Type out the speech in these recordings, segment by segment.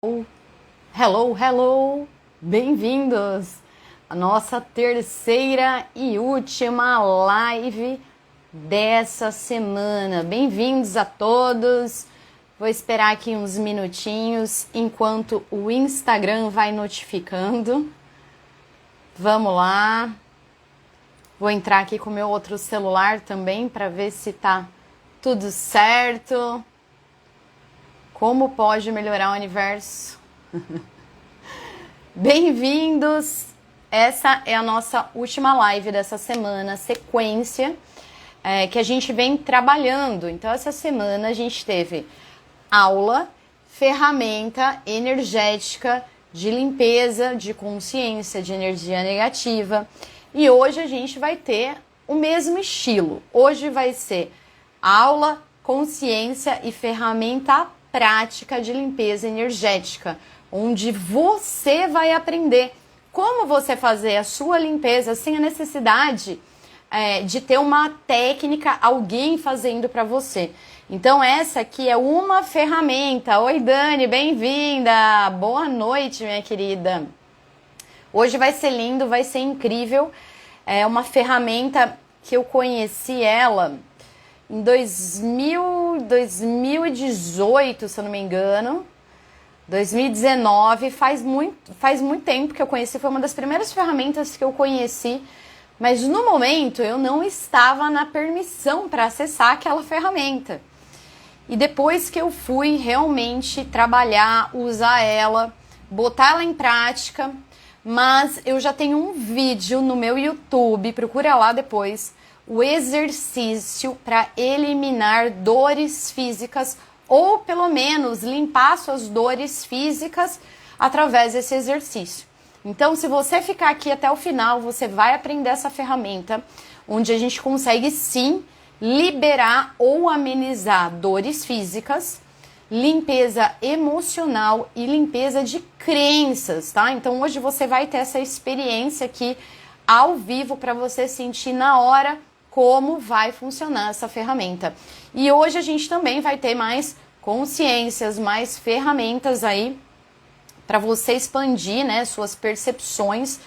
Hello, hello! Bem-vindos à nossa terceira e última live dessa semana. Bem-vindos a todos. Vou esperar aqui uns minutinhos enquanto o Instagram vai notificando. Vamos lá. Vou entrar aqui com o meu outro celular também para ver se tá tudo certo. Como pode melhorar o universo? Bem-vindos! Essa é a nossa última live dessa semana, sequência que a gente vem trabalhando. Então, essa semana a gente teve aula, ferramenta energética de limpeza, de consciência, de energia negativa. E hoje a gente vai ter o mesmo estilo. Hoje vai ser aula, consciência e ferramenta prática de limpeza energética, onde você vai aprender como você fazer a sua limpeza sem a necessidade de ter uma técnica, alguém fazendo para você. Então essa aqui é uma ferramenta. Oi Dani, bem-vinda! Boa noite, minha querida! Hoje vai ser lindo, vai ser incrível. É uma ferramenta que eu conheci ela em 2018, se eu não me engano, 2019, faz muito tempo que eu conheci, foi uma das primeiras ferramentas que eu conheci, mas no momento eu não estava na permissão para acessar aquela ferramenta. E depois que eu fui realmente trabalhar, usar ela, botar ela em prática, mas eu já tenho um vídeo no meu YouTube, procura lá depois, o exercício para eliminar dores físicas ou pelo menos limpar suas dores físicas através desse exercício. Então, se você ficar aqui até o final, você vai aprender essa ferramenta onde a gente consegue sim liberar ou amenizar dores físicas, limpeza emocional e limpeza de crenças, tá? Então, hoje você vai ter essa experiência aqui ao vivo para você sentir na hora como vai funcionar essa ferramenta. E hoje a gente também vai ter mais consciências, mais ferramentas aí para você expandir, né, suas percepções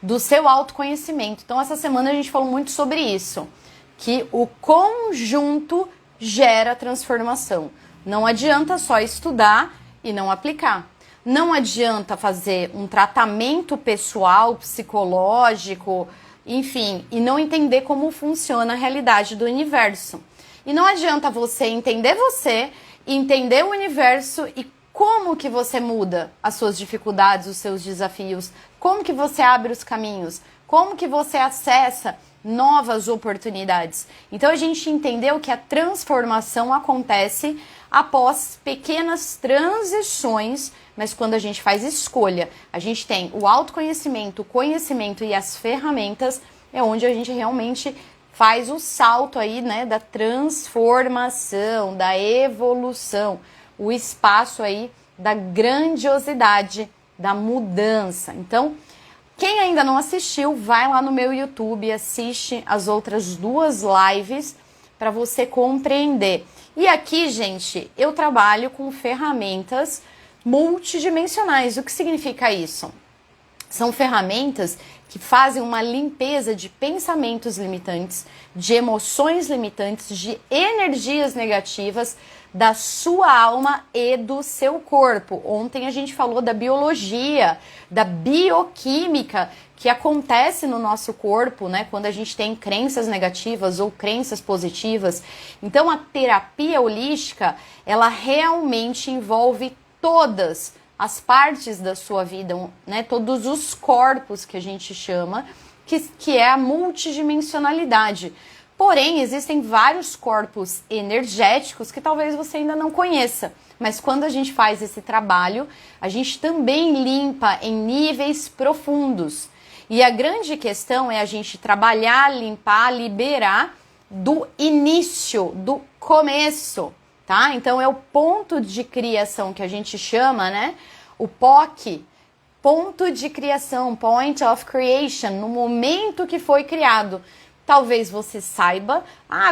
do seu autoconhecimento. Então essa semana a gente falou muito sobre isso, que o conjunto gera transformação. Não adianta só estudar e não aplicar. Não adianta fazer um tratamento pessoal, psicológico, enfim, e não entender como funciona a realidade do universo. E não adianta você, entender o universo e como que você muda as suas dificuldades, os seus desafios, como que você abre os caminhos, como que você acessa novas oportunidades. Então a gente entendeu que a transformação acontece após pequenas transições, mas quando a gente faz escolha, a gente tem o autoconhecimento, o conhecimento e as ferramentas, é onde a gente realmente faz o salto aí, né, da transformação, da evolução, o espaço aí da grandiosidade, da mudança. Então, quem ainda não assistiu, vai lá no meu YouTube, assiste as outras duas lives para você compreender. E aqui, gente, eu trabalho com ferramentas multidimensionais. O que significa isso? São ferramentas que fazem uma limpeza de pensamentos limitantes, de emoções limitantes, de energias negativas da sua alma e do seu corpo. Ontem a gente falou da biologia, da bioquímica que acontece no nosso corpo, né, quando a gente tem crenças negativas ou crenças positivas. Então a terapia holística, ela realmente envolve todas as partes da sua vida, né, todos os corpos que a gente chama, que é a multidimensionalidade. Porém, existem vários corpos energéticos que talvez você ainda não conheça. Mas quando a gente faz esse trabalho, a gente também limpa em níveis profundos. E a grande questão é a gente trabalhar, limpar, liberar do início, do começo, tá? Então é o ponto de criação que a gente chama, né? O POC, ponto de criação, point of creation, no momento que foi criado. Talvez você saiba,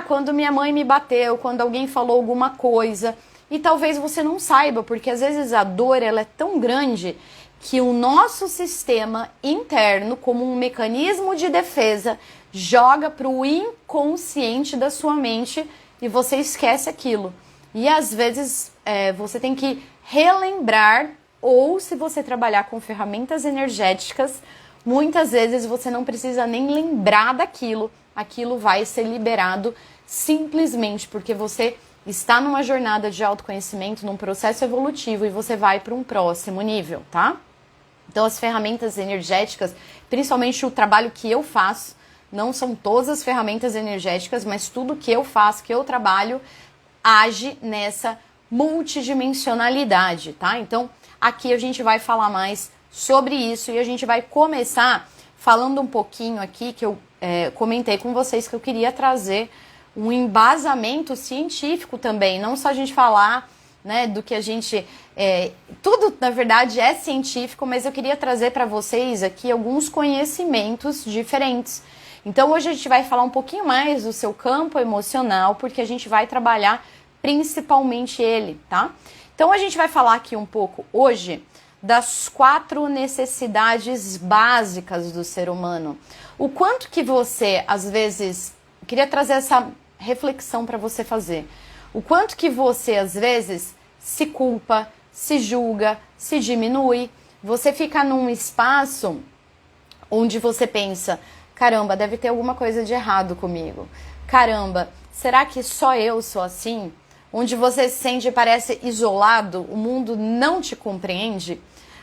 quando minha mãe me bateu, quando alguém falou alguma coisa, e talvez você não saiba, porque às vezes a dor ela é tão grande que o nosso sistema interno, como um mecanismo de defesa, joga para o inconsciente da sua mente e você esquece aquilo. E às vezes você tem que relembrar, ou se você trabalhar com ferramentas energéticas, muitas vezes você não precisa nem lembrar daquilo, aquilo vai ser liberado simplesmente porque você está numa jornada de autoconhecimento, num processo evolutivo e você vai para um próximo nível, tá? Então as ferramentas energéticas, principalmente o trabalho que eu faço, não são todas as ferramentas energéticas, mas tudo que eu faço, que eu trabalho, age nessa multidimensionalidade, tá? Então aqui a gente vai falar mais sobre isso e a gente vai começar falando um pouquinho aqui, que eu comentei com vocês que eu queria trazer um embasamento científico também, não só a gente falar, né, do que a gente... tudo, na verdade, é científico, mas eu queria trazer para vocês aqui alguns conhecimentos diferentes. Então, hoje a gente vai falar um pouquinho mais do seu campo emocional, porque a gente vai trabalhar principalmente ele, tá? Então, a gente vai falar aqui um pouco hoje das 4 necessidades básicas do ser humano. O quanto que você, às vezes... Queria trazer essa reflexão para você fazer. O quanto que você, às vezes, se culpa, se julga, se diminui. Você fica num espaço onde você pensa, caramba, deve ter alguma coisa de errado comigo. Caramba, será que só eu sou assim? Onde você se sente, parece isolado, o mundo não te compreende.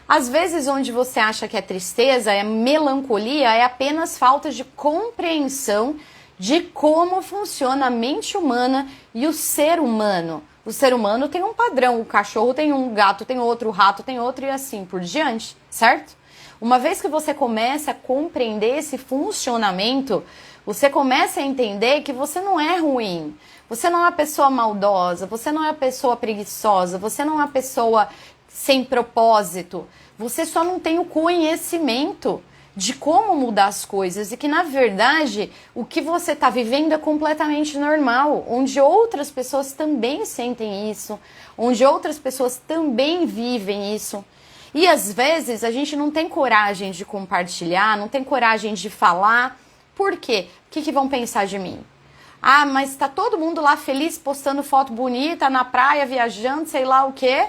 Às vezes, onde você acha que é tristeza, é melancolia, é apenas falta de compreensão de como funciona a mente humana e o ser humano. O ser humano tem um padrão, o cachorro tem um, o gato tem outro, o rato tem outro e assim por diante, certo? Uma vez que você começa a compreender esse funcionamento, você começa a entender que você não é ruim, você não é uma pessoa maldosa, você não é uma pessoa preguiçosa, você não é uma pessoa sem propósito, você só não tem o conhecimento de como mudar as coisas e que, na verdade, o que você está vivendo é completamente normal, onde outras pessoas também sentem isso, onde outras pessoas também vivem isso. E, às vezes, a gente não tem coragem de compartilhar, não tem coragem de falar. Por quê? O que vão pensar de mim? Ah, mas está todo mundo lá feliz, postando foto bonita, na praia, viajando, sei lá o quê,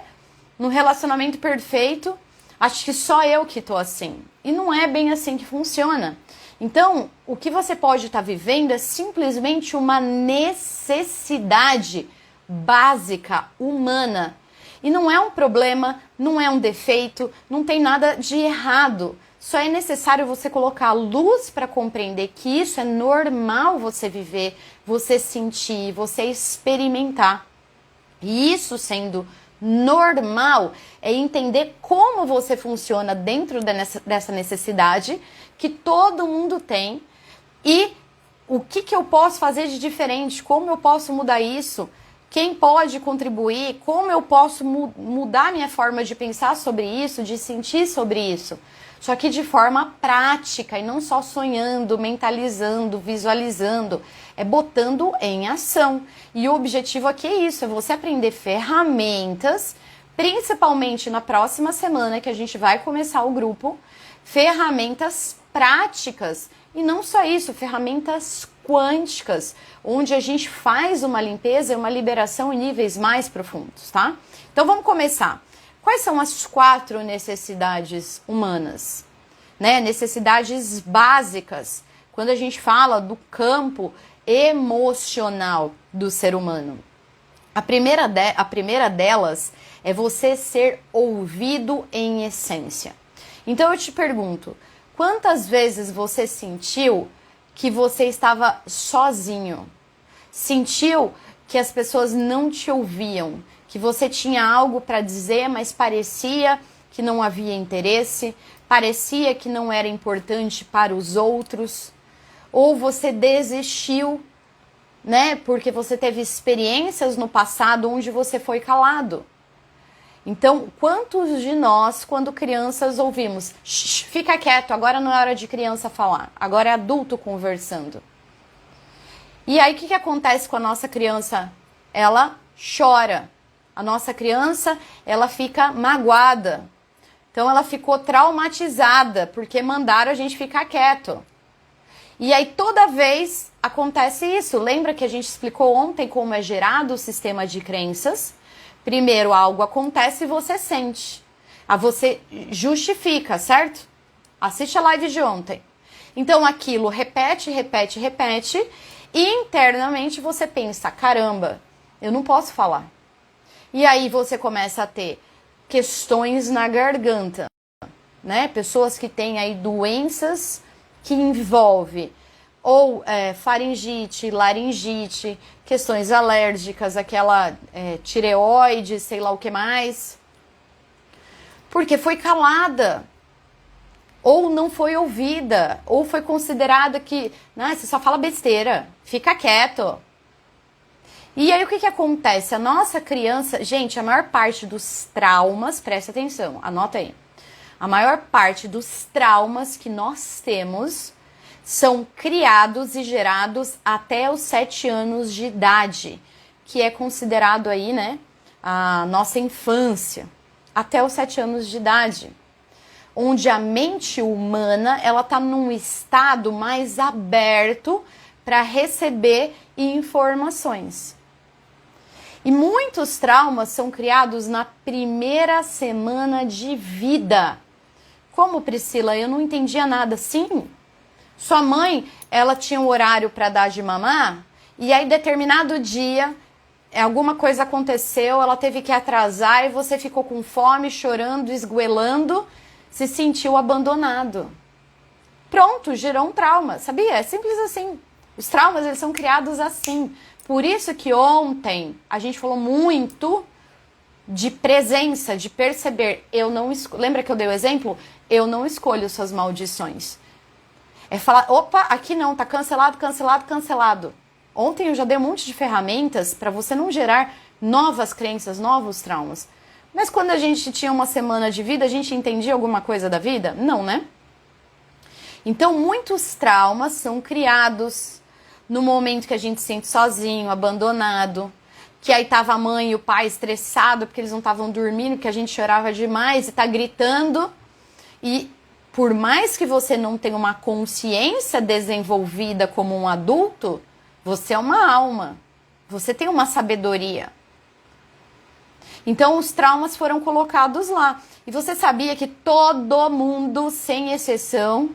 no relacionamento perfeito. Acho que só eu que tô assim. E não é bem assim que funciona. Então, o que você pode estar vivendo é simplesmente uma necessidade básica, humana. E não é um problema, não é um defeito, não tem nada de errado. Só é necessário você colocar luz para compreender que isso é normal você viver, você sentir, você experimentar. E isso sendo normal é entender como você funciona dentro dessa necessidade que todo mundo tem e o que eu posso fazer de diferente, como eu posso mudar isso, quem pode contribuir, como eu posso mudar minha forma de pensar sobre isso, de sentir sobre isso. Só que de forma prática e não só sonhando, mentalizando, visualizando, é botando em ação. E o objetivo aqui é isso, é você aprender ferramentas, principalmente na próxima semana que a gente vai começar o grupo, ferramentas práticas. E não só isso, ferramentas quânticas, onde a gente faz uma limpeza e uma liberação em níveis mais profundos, tá? Então vamos começar. Quais são as 4 necessidades humanas? Né? Necessidades básicas, quando a gente fala do campo emocional do ser humano. A primeira delas é você ser ouvido em essência. Então eu te pergunto, quantas vezes você sentiu que você estava sozinho? Sentiu que as pessoas não te ouviam? Que você tinha algo para dizer, mas parecia que não havia interesse, parecia que não era importante para os outros, ou você desistiu, né? Porque você teve experiências no passado onde você foi calado. Então, quantos de nós, quando crianças, ouvimos, fica quieto, agora não é hora de criança falar, agora é adulto conversando. E aí, o que acontece com a nossa criança? Ela chora. A nossa criança, ela fica magoada. Então ela ficou traumatizada porque mandaram a gente ficar quieto. E aí toda vez acontece isso. Lembra que a gente explicou ontem como é gerado o sistema de crenças? Primeiro algo acontece e você sente. Aí você justifica, certo? Assiste a live de ontem. Então aquilo repete, repete, repete. E internamente você pensa, caramba, eu não posso falar. E aí você começa a ter questões na garganta, né? Pessoas que têm aí doenças que envolvem ou faringite, laringite, questões alérgicas, aquela tireoide, sei lá o que mais. Porque foi calada, ou não foi ouvida, ou foi considerada que, né, você só fala besteira, fica quieto. E aí o que acontece? A nossa criança, gente, a maior parte dos traumas, presta atenção, anota aí. A maior parte dos traumas que nós temos são criados e gerados até os 7 anos de idade, que é considerado aí, né, a nossa infância, até os 7 anos de idade, onde a mente humana, ela tá num estado mais aberto para receber informações. E muitos traumas são criados na primeira semana de vida. Como, Priscila? Eu não entendia nada. Sim, sua mãe, ela tinha um horário para dar de mamar, e aí determinado dia, alguma coisa aconteceu, ela teve que atrasar e você ficou com fome, chorando, esgoelando, se sentiu abandonado. Pronto, gerou um trauma, sabia? É simples assim. Os traumas, eles são criados assim. Por isso que ontem a gente falou muito de presença, de perceber. Eu não lembra que eu dei o exemplo? Eu não escolho suas maldições. É falar, opa, aqui não, tá cancelado, cancelado, cancelado. Ontem eu já dei um monte de ferramentas para você não gerar novas crenças, novos traumas. Mas quando a gente tinha uma semana de vida, a gente entendia alguma coisa da vida? Não, né? Então, muitos traumas são criados no momento que a gente se sente sozinho, abandonado, que aí tava a mãe e o pai estressados porque eles não estavam dormindo, que a gente chorava demais e tá gritando. E por mais que você não tenha uma consciência desenvolvida como um adulto, você é uma alma, você tem uma sabedoria. Então os traumas foram colocados lá. E você sabia que todo mundo, sem exceção,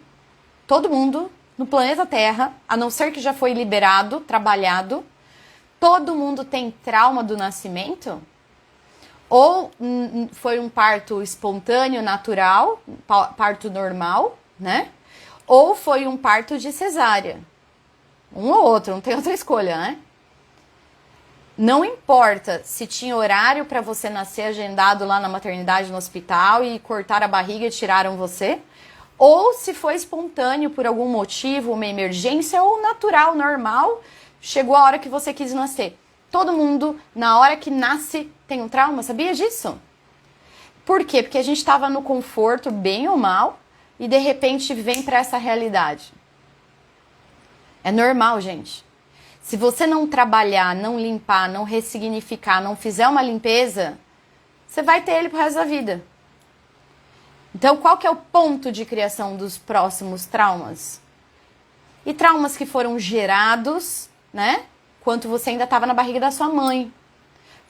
todo mundo no planeta Terra, a não ser que já foi liberado, trabalhado, todo mundo tem trauma do nascimento? Ou foi um parto espontâneo, natural, parto normal, né? Ou foi um parto de cesárea. Um ou outro, não tem outra escolha, né? Não importa se tinha horário para você nascer agendado lá na maternidade, no hospital, e cortaram a barriga e tiraram você, ou se foi espontâneo por algum motivo, uma emergência, ou natural, normal, chegou a hora que você quis nascer. Todo mundo, na hora que nasce, tem um trauma, sabia disso? Por quê? Porque a gente estava no conforto, bem ou mal, e de repente vem para essa realidade. É normal, gente. Se você não trabalhar, não limpar, não ressignificar, não fizer uma limpeza, você vai ter ele pro resto da vida. Então, qual que é o ponto de criação dos próximos traumas? E traumas que foram gerados, né? Enquanto você ainda estava na barriga da sua mãe.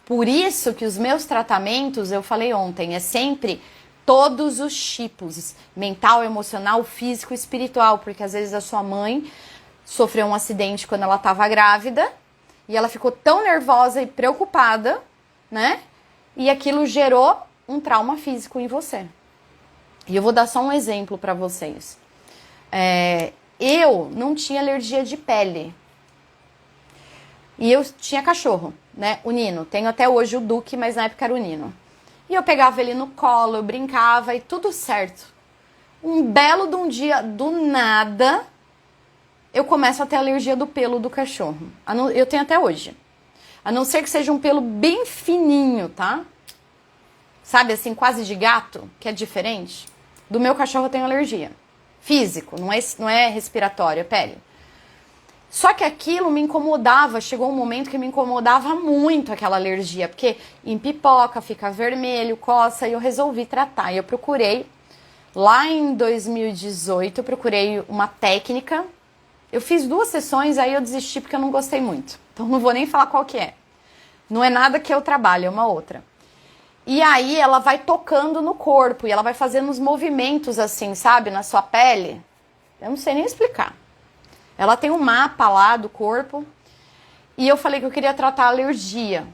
Por isso que os meus tratamentos, eu falei ontem, é sempre todos os tipos. Mental, emocional, físico e espiritual. Porque às vezes a sua mãe sofreu um acidente quando ela estava grávida. E ela ficou tão nervosa e preocupada, né? E aquilo gerou um trauma físico em você. E eu vou dar só um exemplo para vocês. Eu não tinha alergia de pele. E eu tinha cachorro, né? O Nino. Tenho até hoje o Duque, mas na época era o Nino. E eu pegava ele no colo, eu brincava e tudo certo. Um belo de um dia, do nada, eu começo a ter alergia do pelo do cachorro. Eu tenho até hoje. A não ser que seja um pelo bem fininho, tá? Sabe assim, quase de gato, que é diferente. Do meu cachorro eu tenho alergia. Físico, não é respiratório, é pele. Só que aquilo me incomodava, chegou um momento que me incomodava muito aquela alergia, porque empipoca, fica vermelho, coça, e eu resolvi tratar. E eu procurei, lá em 2018, eu procurei uma técnica. Eu fiz 2 sessões, aí eu desisti porque eu não gostei muito. Então não vou nem falar qual que é. Não é nada que eu trabalho, é uma outra. E aí ela vai tocando no corpo, e ela vai fazendo os movimentos assim, sabe, na sua pele. Eu não sei nem explicar. Ela tem um mapa lá do corpo. E eu falei que eu queria tratar a alergia.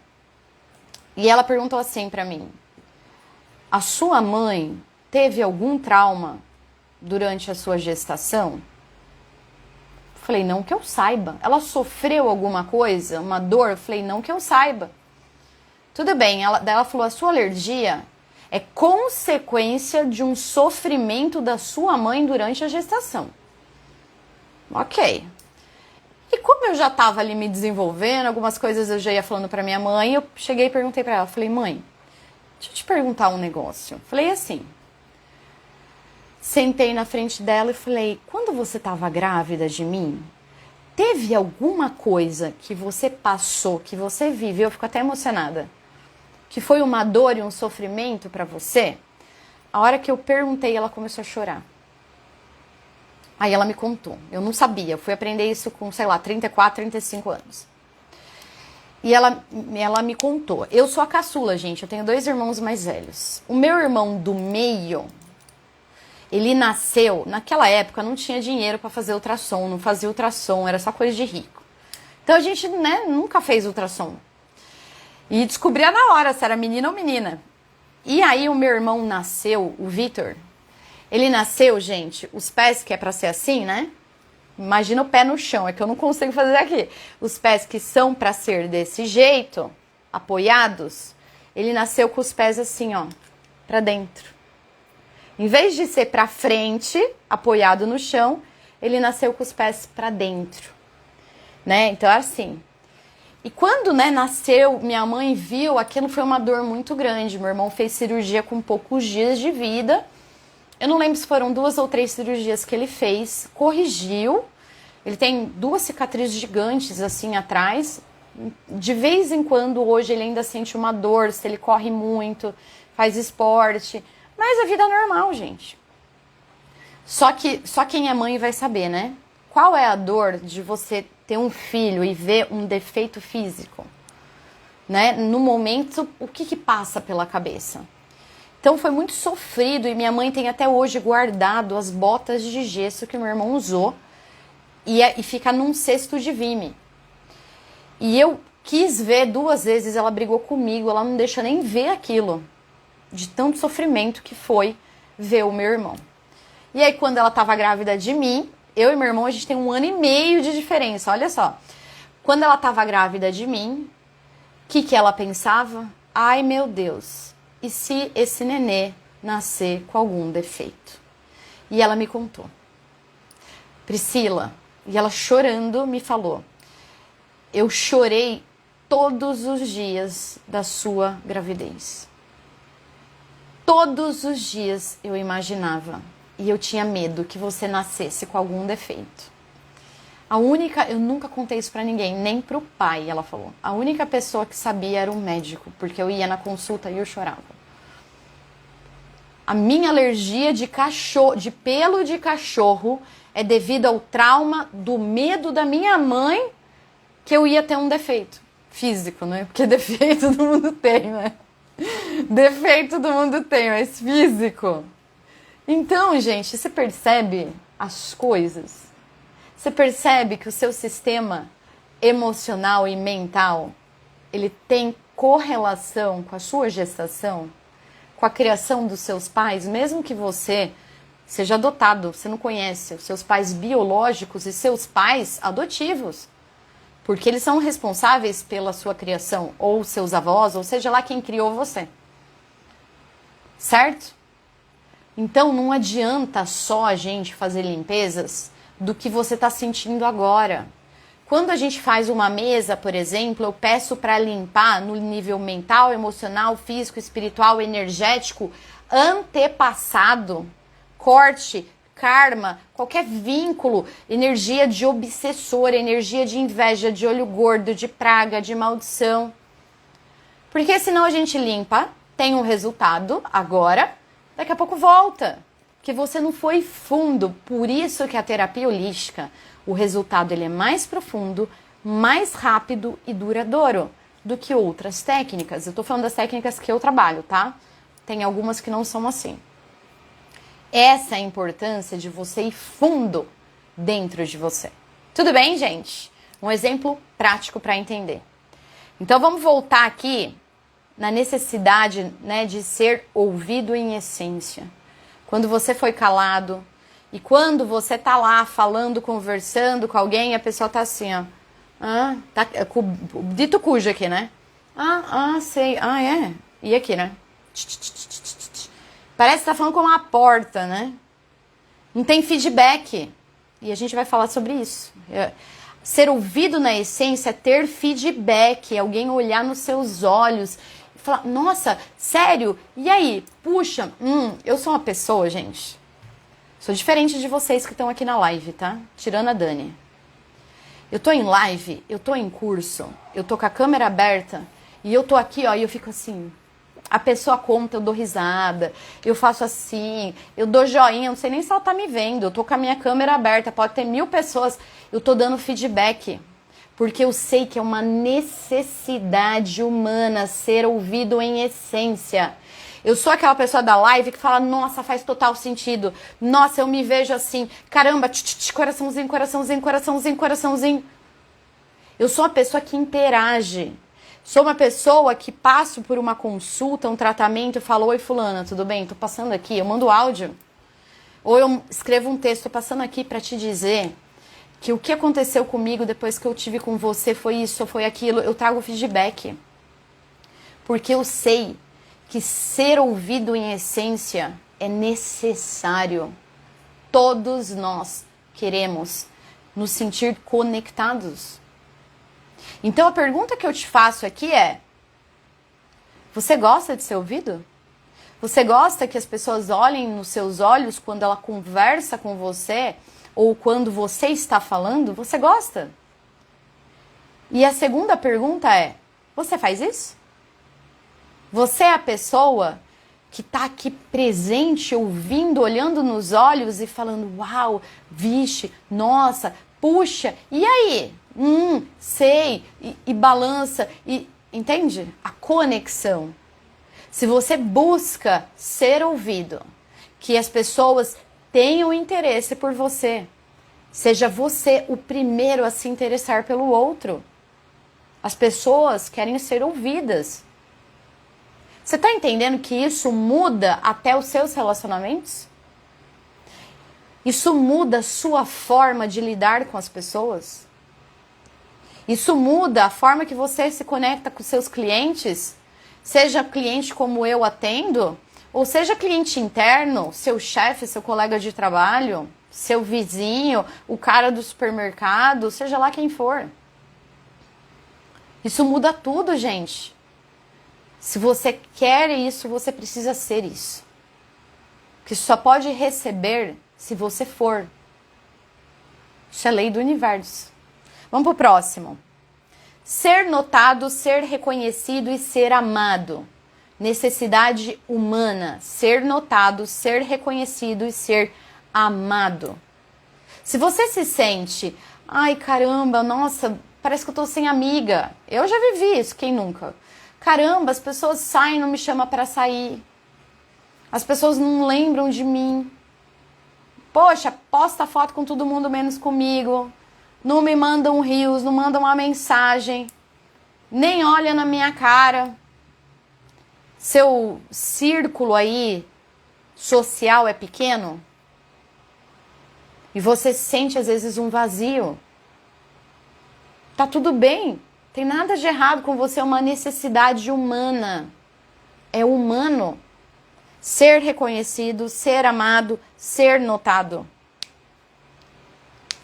E ela perguntou assim pra mim: a sua mãe teve algum trauma durante a sua gestação? Eu falei, não que eu saiba. Ela sofreu alguma coisa, uma dor? Eu falei, não que eu saiba. Tudo bem, daí ela falou, a sua alergia é consequência de um sofrimento da sua mãe durante a gestação. Ok. E como eu já estava ali me desenvolvendo, algumas coisas eu já ia falando para minha mãe, eu cheguei e perguntei para ela, falei, mãe, deixa eu te perguntar um negócio. Falei assim, sentei na frente dela e falei, quando você estava grávida de mim, teve alguma coisa que você passou, que você viveu, eu fico até emocionada, que foi uma dor e um sofrimento para você? A hora que eu perguntei, ela começou a chorar. Aí ela me contou. Eu não sabia. Eu fui aprender isso com, sei lá, 34, 35 anos. E ela me contou. Eu sou a caçula, gente. Eu tenho 2 irmãos mais velhos. O meu irmão do meio, ele nasceu... Naquela época não tinha dinheiro para fazer ultrassom. Não fazia ultrassom. Era só coisa de rico. Então a gente, né, nunca fez ultrassom. E descobria na hora se era menina ou menina. E aí o meu irmão nasceu, o Vitor... Ele nasceu, gente, os pés, que é pra ser assim, né? Imagina o pé no chão, é que eu não consigo fazer aqui. Os pés que são pra ser desse jeito, apoiados, ele nasceu com os pés assim, ó, pra dentro. Em vez de ser pra frente, apoiado no chão, ele nasceu com os pés pra dentro, né? Então é assim. E quando, né, nasceu, minha mãe viu, aquilo foi uma dor muito grande. Meu irmão fez cirurgia com poucos dias de vida. Eu não lembro se foram 2 ou 3 cirurgias que ele fez, corrigiu. Ele tem 2 cicatrizes gigantes assim atrás. De vez em quando, hoje, ele ainda sente uma dor, se ele corre muito, faz esporte. Mas a vida é normal, gente. Só quem é mãe vai saber, né? Qual é a dor de você ter um filho e ver um defeito físico? Né? No momento, o que passa pela cabeça? Então foi muito sofrido e minha mãe tem até hoje guardado as botas de gesso que meu irmão usou e fica num cesto de vime. E eu quis ver 2 vezes, ela brigou comigo, ela não deixa nem ver aquilo, de tanto sofrimento que foi ver o meu irmão. E aí quando ela estava grávida de mim, eu e meu irmão, a gente tem 1 ano e meio de diferença, olha só. Quando ela estava grávida de mim, o que ela pensava? Ai meu Deus, e se esse nenê nascer com algum defeito? E ela me contou. Priscila, e ela chorando me falou, eu chorei todos os dias da sua gravidez. Todos os dias eu imaginava e eu tinha medo que você nascesse com algum defeito. Eu nunca contei isso pra ninguém, nem pro pai, ela falou. A única pessoa que sabia era o médico, porque eu ia na consulta e eu chorava. A minha alergia de pelo de cachorro é devido ao trauma do medo da minha mãe que eu ia ter um defeito físico, né? Porque defeito todo mundo tem, né? Defeito todo mundo tem, mas físico. Então, gente, você percebe as coisas? Você percebe que o seu sistema emocional e mental, ele tem correlação com a sua gestação, com a criação dos seus pais, mesmo que você seja adotado, você não conhece os seus pais biológicos e seus pais adotivos, porque eles são responsáveis pela sua criação, ou seus avós, ou seja lá quem criou você. Certo? Então não adianta só a gente fazer limpezas do que você está sentindo agora. Quando a gente faz uma mesa, por exemplo, eu peço para limpar no nível mental, emocional, físico, espiritual, energético, antepassado, corte, karma, qualquer vínculo, energia de obsessor, energia de inveja, de olho gordo, de praga, de maldição. Porque senão a gente limpa, tem um resultado agora, daqui a pouco volta. Porque você não foi fundo. Por isso que a terapia holística, o resultado ele é mais profundo, mais rápido e duradouro do que outras técnicas. Eu tô falando das técnicas que eu trabalho, tá? Tem algumas que não são assim. Essa é a importância de você ir fundo dentro de você. Tudo bem, gente? Um exemplo prático para entender. Então vamos voltar aqui na necessidade, né, de ser ouvido em essência. Quando você foi calado e quando você tá lá falando, conversando com alguém e a pessoa tá assim, ó. Ah, tá, dito cujo aqui, né? Sei. Ah, é? E aqui, né? Parece que tá falando com uma porta, né? Não tem feedback. E a gente vai falar sobre isso. Ser ouvido na essência é ter feedback, é alguém olhar nos seus olhos e falar, nossa, sério? E aí? Puxa, eu sou uma pessoa, gente. Sou diferente de vocês que estão aqui na live, tá? Tirando a Dani. Eu tô em live, eu tô em curso, eu tô com a câmera aberta e eu tô aqui, ó, e eu fico assim. A pessoa conta, eu dou risada, eu faço assim, eu dou joinha, não sei nem se ela tá me vendo, eu tô com a minha câmera aberta, pode ter 1000 pessoas, eu tô dando feedback, porque eu sei que é uma necessidade humana ser ouvido em essência. Eu sou aquela pessoa da live que fala, nossa, faz total sentido, nossa, eu me vejo assim, caramba, coraçãozinho, coraçãozinho, coraçãozinho, coraçãozinho. Eu sou uma pessoa que interage. Sou uma pessoa que passo por uma consulta, um tratamento e falo, oi fulana, tudo bem? Tô passando aqui, eu mando áudio. Ou eu escrevo um texto, tô passando aqui para te dizer que o que aconteceu comigo depois que eu tive com você foi isso, foi aquilo. Eu trago feedback. Porque eu sei que ser ouvido em essência é necessário. Todos nós queremos nos sentir conectados. Então a pergunta que eu te faço aqui é: você gosta de ser ouvido? Você gosta que as pessoas olhem nos seus olhos quando ela conversa com você ou quando você está falando? Você gosta? E a segunda pergunta é: você faz isso? Você é a pessoa que está aqui presente, ouvindo, olhando nos olhos e falando, uau, vixe, nossa, puxa, e aí? Sei, e balança, e entende? A conexão. Se você busca ser ouvido, que as pessoas tenham interesse por você, seja você o primeiro a se interessar pelo outro. As pessoas querem ser ouvidas. Você está entendendo que isso muda até os seus relacionamentos? Isso muda a sua forma de lidar com as pessoas? Isso muda a forma que você se conecta com seus clientes? Seja cliente como eu atendo, ou seja cliente interno, seu chefe, seu colega de trabalho, seu vizinho, o cara do supermercado, seja lá quem for. Isso muda tudo, gente. Se você quer isso, você precisa ser isso. Porque só pode receber se você for. Isso é lei do universo. Vamos pro próximo. Ser notado, ser reconhecido e ser amado. Necessidade humana. Ser notado, ser reconhecido e ser amado. Se você se sente, ai caramba, nossa, parece que eu tô sem amiga. Eu já vivi isso, quem nunca? Caramba, as pessoas saem e não me chamam para sair. As pessoas não lembram de mim. Poxa, posta foto com todo mundo menos comigo. Não me mandam rios, não mandam uma mensagem. Nem olha na minha cara. Seu círculo aí social é pequeno? E você sente às vezes um vazio. Tá tudo bem. Tem nada de errado com você, é uma necessidade humana. É humano. Ser reconhecido, ser amado, ser notado.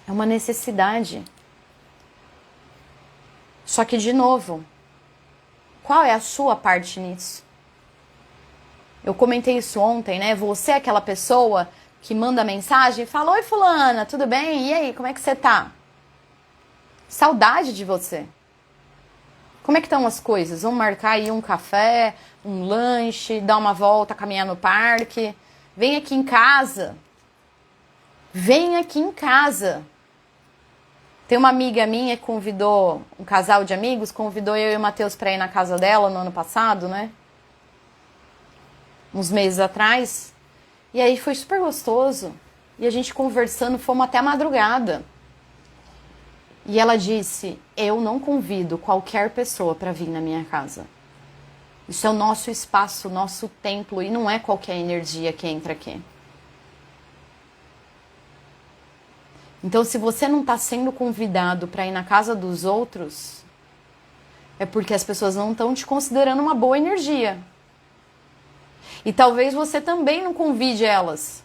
É uma necessidade. Só que, de novo, qual é a sua parte nisso? Eu comentei isso ontem, né? Você é aquela pessoa que manda mensagem e fala: oi fulana, tudo bem? E aí, como é que você tá? Saudade de você. Como é que estão as coisas? Vamos marcar aí um café, um lanche, dar uma volta, caminhar no parque. Vem aqui em casa. Vem aqui em casa. Tem uma amiga minha que convidou, um casal de amigos, convidou eu e o Matheus para ir na casa dela no ano passado, né? Uns meses atrás. E aí foi super gostoso. E a gente conversando, fomos até a madrugada. E ela disse: eu não convido qualquer pessoa para vir na minha casa. Isso é o nosso espaço, o nosso templo, e não é qualquer energia que entra aqui. Então, se você não está sendo convidado para ir na casa dos outros, é porque as pessoas não estão te considerando uma boa energia. E talvez você também não convide elas.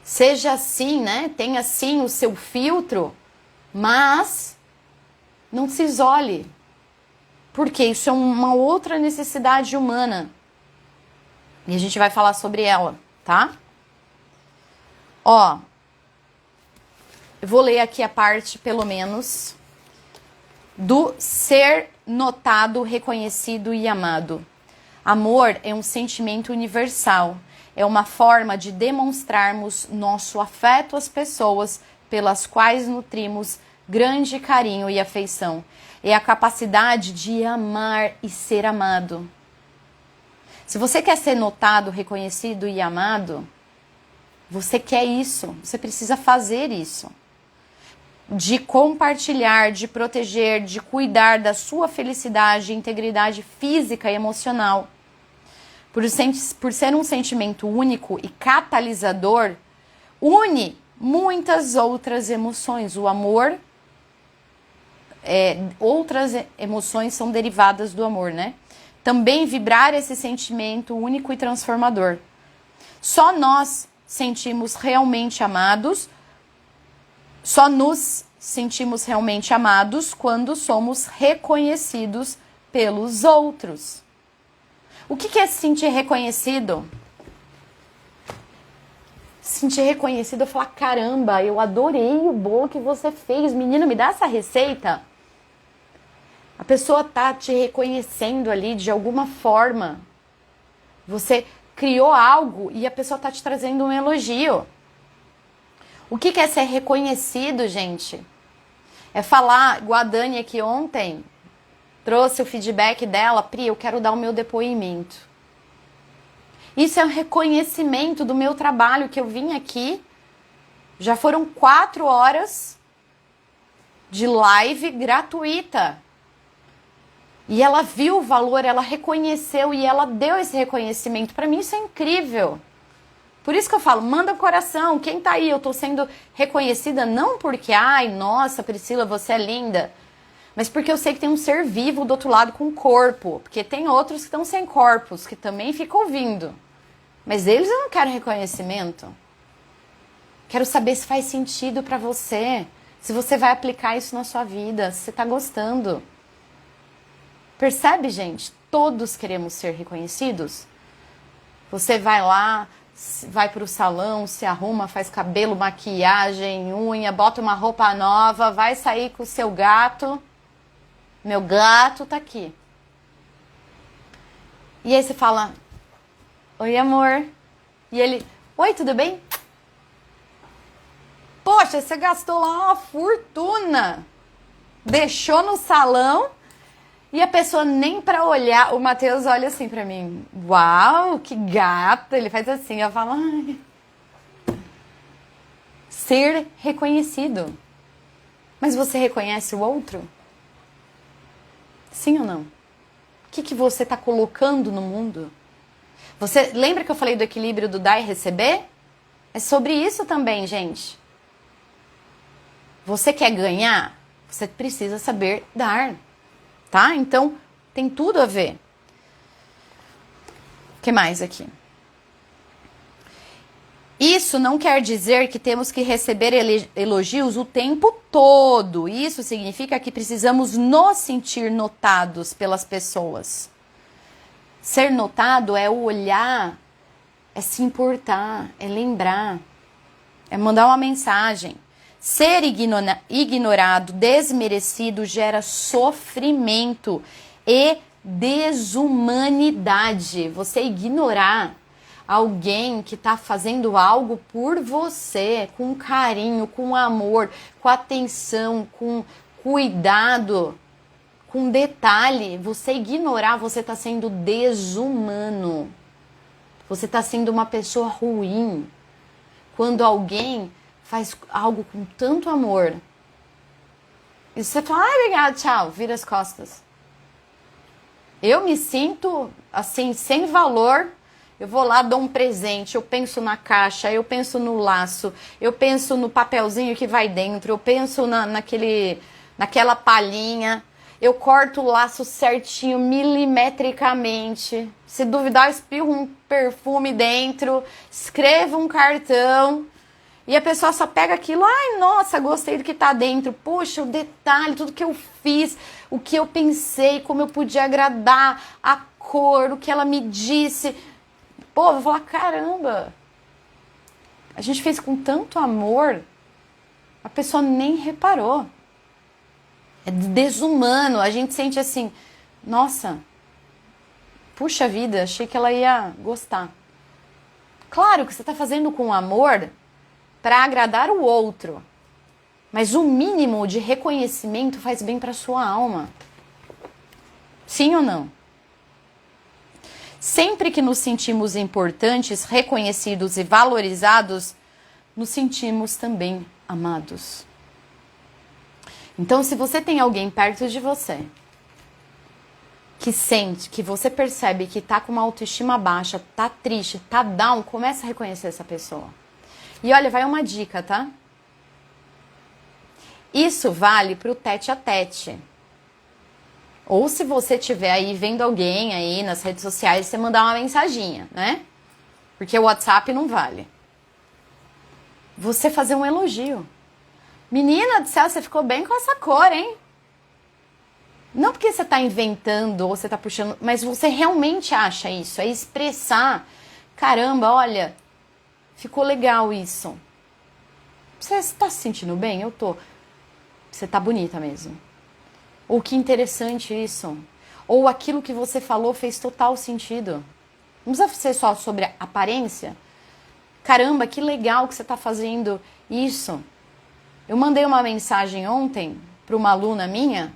Seja assim, né? Tenha sim o seu filtro, mas não se isole. Porque isso é uma outra necessidade humana. E a gente vai falar sobre ela, tá? Ó, eu vou ler aqui a parte, pelo menos, do ser notado, reconhecido e amado. Amor é um sentimento universal. É uma forma de demonstrarmos nosso afeto às pessoas pelas quais nutrimos grande carinho e afeição. É a capacidade de amar e ser amado. Se você quer ser notado, reconhecido e amado, você quer isso, você precisa fazer isso. De compartilhar, de proteger, de cuidar da sua felicidade, integridade física e emocional. Por ser um sentimento único e catalisador, une muitas outras emoções. O amor, outras emoções são derivadas do amor, né? Também vibrar esse sentimento único e transformador. Só nós sentimos realmente amados, só nos sentimos realmente amados quando somos reconhecidos pelos outros. O que é se sentir reconhecido? Se sentir reconhecido é falar: caramba, eu adorei o bolo que você fez. Menina, me dá essa receita. A pessoa tá te reconhecendo ali de alguma forma. Você criou algo e a pessoa tá te trazendo um elogio. O que é ser reconhecido, gente? É falar, igual a Dani aqui ontem, trouxe o feedback dela: Pri, eu quero dar o meu depoimento. Isso é um reconhecimento do meu trabalho, que eu vim aqui, já foram 4 horas de live gratuita. E ela viu o valor, ela reconheceu e ela deu esse reconhecimento. Para mim isso é incrível. Por isso que eu falo, manda o coração. Quem tá aí? Eu tô sendo reconhecida não porque, ai, nossa, Priscila, você é linda. Mas porque eu sei que tem um ser vivo do outro lado com corpo. Porque tem outros que estão sem corpos, que também ficam ouvindo. Mas eles eu não quero reconhecimento. Quero saber se faz sentido pra você. Se você vai aplicar isso na sua vida. Se você tá gostando. Percebe, gente? Todos queremos ser reconhecidos. Você vai lá, vai pro salão, se arruma, faz cabelo, maquiagem, unha, bota uma roupa nova, vai sair com o seu gato. Meu gato tá aqui. E aí você fala: oi, amor. E ele: oi, tudo bem? Poxa, você gastou lá uma fortuna. Deixou no salão e a pessoa nem pra olhar. O Matheus olha assim pra mim: uau, que gata. Ele faz assim, eu falo: ai. Ser reconhecido. Mas você reconhece o outro? Sim ou não? O que você está colocando no mundo? Você lembra que eu falei do equilíbrio do dar e receber? É sobre isso também, gente. Você quer ganhar? Você precisa saber dar, tá? Então, tem tudo a ver. O que mais aqui? Isso não quer dizer que temos que receber elogios o tempo todo. Isso significa que precisamos nos sentir notados pelas pessoas. Ser notado é o olhar é se importar, é lembrar, é mandar uma mensagem. Ser ignorado, desmerecido, gera sofrimento e desumanidade. Você ignorar alguém que está fazendo algo por você, com carinho, com amor, com atenção, com cuidado, com detalhe, você ignorar, você está sendo desumano. Você está sendo uma pessoa ruim. Quando alguém faz algo com tanto amor, e você fala, obrigado, tchau, vira as costas. Eu me sinto assim, sem valor. Eu vou lá, dou um presente, eu penso na caixa, eu penso no laço, eu penso no papelzinho que vai dentro, eu penso naquela palhinha, eu corto o laço certinho, milimetricamente. Se duvidar, eu espirro um perfume dentro, escrevo um cartão e a pessoa só pega aquilo, ai, nossa, gostei do que tá dentro, poxa, o detalhe, tudo que eu fiz, o que eu pensei, como eu podia agradar, a cor, o que ela me disse. Pô, vou falar, caramba, a gente fez com tanto amor, a pessoa nem reparou. É desumano, a gente sente assim, nossa, puxa vida, achei que ela ia gostar. Claro que você está fazendo com amor para agradar o outro, mas o mínimo de reconhecimento faz bem para sua alma. Sim ou não? Sempre que nos sentimos importantes, reconhecidos e valorizados, nos sentimos também amados. Então, se você tem alguém perto de você que sente, que você percebe que tá com uma autoestima baixa, tá triste, tá down, começa a reconhecer essa pessoa. E olha, vai uma dica, tá? Isso vale pro tete a tete. Ou se você estiver aí vendo alguém aí nas redes sociais, você mandar uma mensaginha, né? Porque o WhatsApp não vale. Você fazer um elogio. Menina do céu, você ficou bem com essa cor, hein? Não porque você está inventando ou você está puxando, mas você realmente acha isso. É expressar. Caramba, olha, ficou legal isso. Você está se sentindo bem? Eu tô. Você tá bonita mesmo. Ou que interessante isso. Ou aquilo que você falou fez total sentido. Não precisa ser só sobre a aparência. Caramba, que legal que você está fazendo isso. Eu mandei uma mensagem ontem para uma aluna minha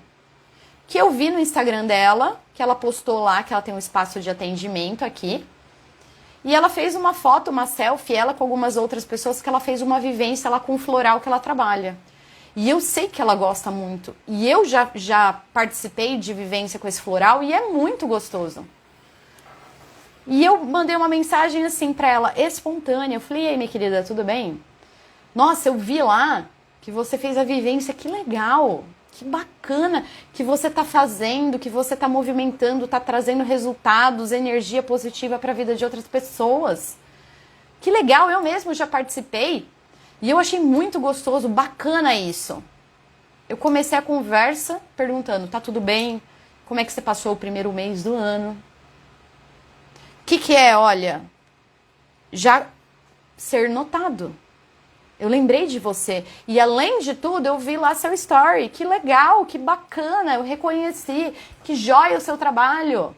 que eu vi no Instagram dela, que ela postou lá, que ela tem um espaço de atendimento aqui. E ela fez uma foto, uma selfie, ela com algumas outras pessoas, que ela fez uma vivência lá com o floral que ela trabalha. E eu sei que ela gosta muito. E eu já participei de vivência com esse floral e é muito gostoso. E eu mandei uma mensagem assim pra ela, espontânea. Eu falei, e aí, minha querida, tudo bem? Nossa, eu vi lá que você fez a vivência, que legal, que bacana que você tá fazendo, que você tá movimentando, tá trazendo resultados, energia positiva pra vida de outras pessoas. Que legal, eu mesmo já participei. E eu achei muito gostoso, bacana isso. Eu comecei a conversa perguntando, tá tudo bem? Como é que você passou o primeiro mês do ano? O que é, olha, já ser notado. Eu lembrei de você. E além de tudo, eu vi lá seu story. Que legal, que bacana, eu reconheci. Que joia o seu trabalho.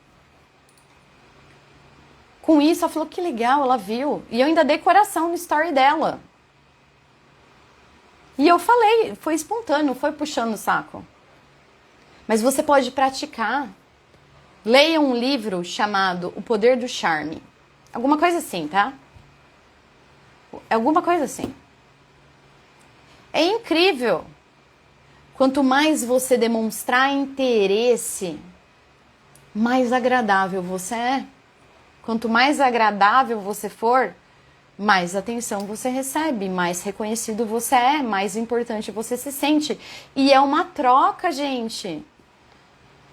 Com isso, ela falou, que legal, ela viu. E eu ainda dei coração no story dela. E eu falei, foi espontâneo, não foi puxando o saco. Mas você pode praticar. Leia um livro chamado O Poder do Charme. Alguma coisa assim, tá? Alguma coisa assim. É incrível. Quanto mais você demonstrar interesse, mais agradável você é. Quanto mais agradável você for, mais atenção você recebe, mais reconhecido você é, mais importante você se sente. E é uma troca, gente.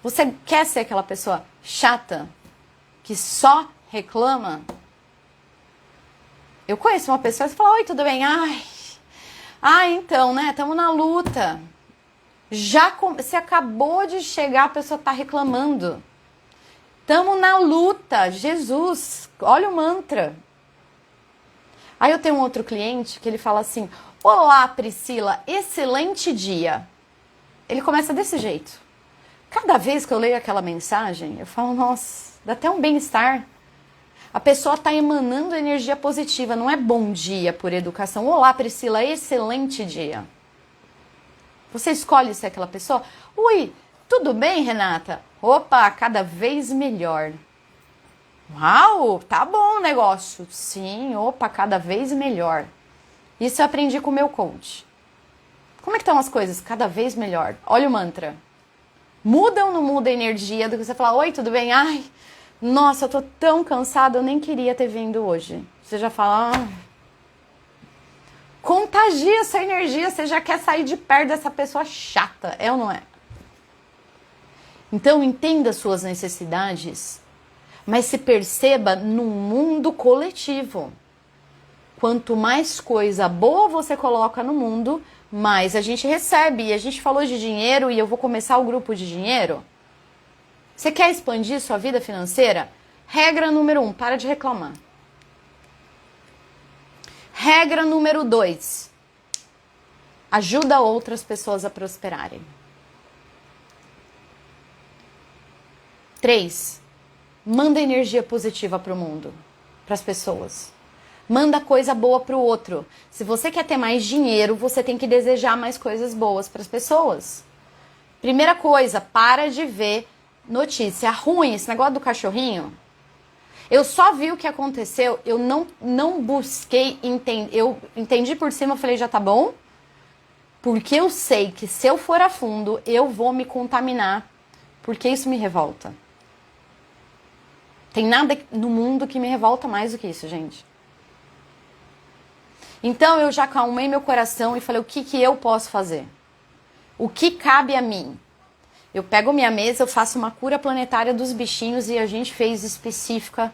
Você quer ser aquela pessoa chata, que só reclama? Eu conheço uma pessoa que fala, oi, tudo bem? Ai, então, né, estamos na luta. Você acabou de chegar, a pessoa está reclamando. Estamos na luta, Jesus, olha o mantra. Aí eu tenho um outro cliente que ele fala assim: olá, Priscila, excelente dia. Ele começa desse jeito. Cada vez que eu leio aquela mensagem, eu falo, nossa, dá até um bem-estar. A pessoa está emanando energia positiva, não é bom dia por educação. Olá, Priscila, excelente dia. Você escolhe ser aquela pessoa. Ui, tudo bem, Renata? Opa, cada vez melhor. Uau, tá bom o negócio. Sim, opa, cada vez melhor. Isso eu aprendi com o meu coach. Como é que estão as coisas? Cada vez melhor. Olha o mantra. Muda ou não muda a energia do que você falar, oi, tudo bem? Ai, nossa, eu tô tão cansada, eu nem queria ter vindo hoje. Você já fala, contagia essa energia, você já quer sair de perto dessa pessoa chata, é ou não é? Então, entenda suas necessidades, mas se perceba num mundo coletivo. Quanto mais coisa boa você coloca no mundo, mais a gente recebe. E a gente falou de dinheiro e eu vou começar o grupo de dinheiro. Você quer expandir sua vida financeira? Regra número 1, para de reclamar. Regra número 2, ajuda outras pessoas a prosperarem. 3, manda energia positiva para o mundo, para as pessoas. Manda coisa boa para o outro. Se você quer ter mais dinheiro, você tem que desejar mais coisas boas para as pessoas. Primeira coisa, para de ver notícia ruim, esse negócio do cachorrinho. Eu só vi o que aconteceu, eu não busquei entender. Eu entendi por cima, eu falei, já tá bom? Porque eu sei que se eu for a fundo, eu vou me contaminar. Porque isso me revolta. Tem nada no mundo que me revolta mais do que isso, gente. Então eu já acalmei meu coração e falei, o que eu posso fazer? O que cabe a mim? Eu pego minha mesa, eu faço uma cura planetária dos bichinhos e a gente fez específica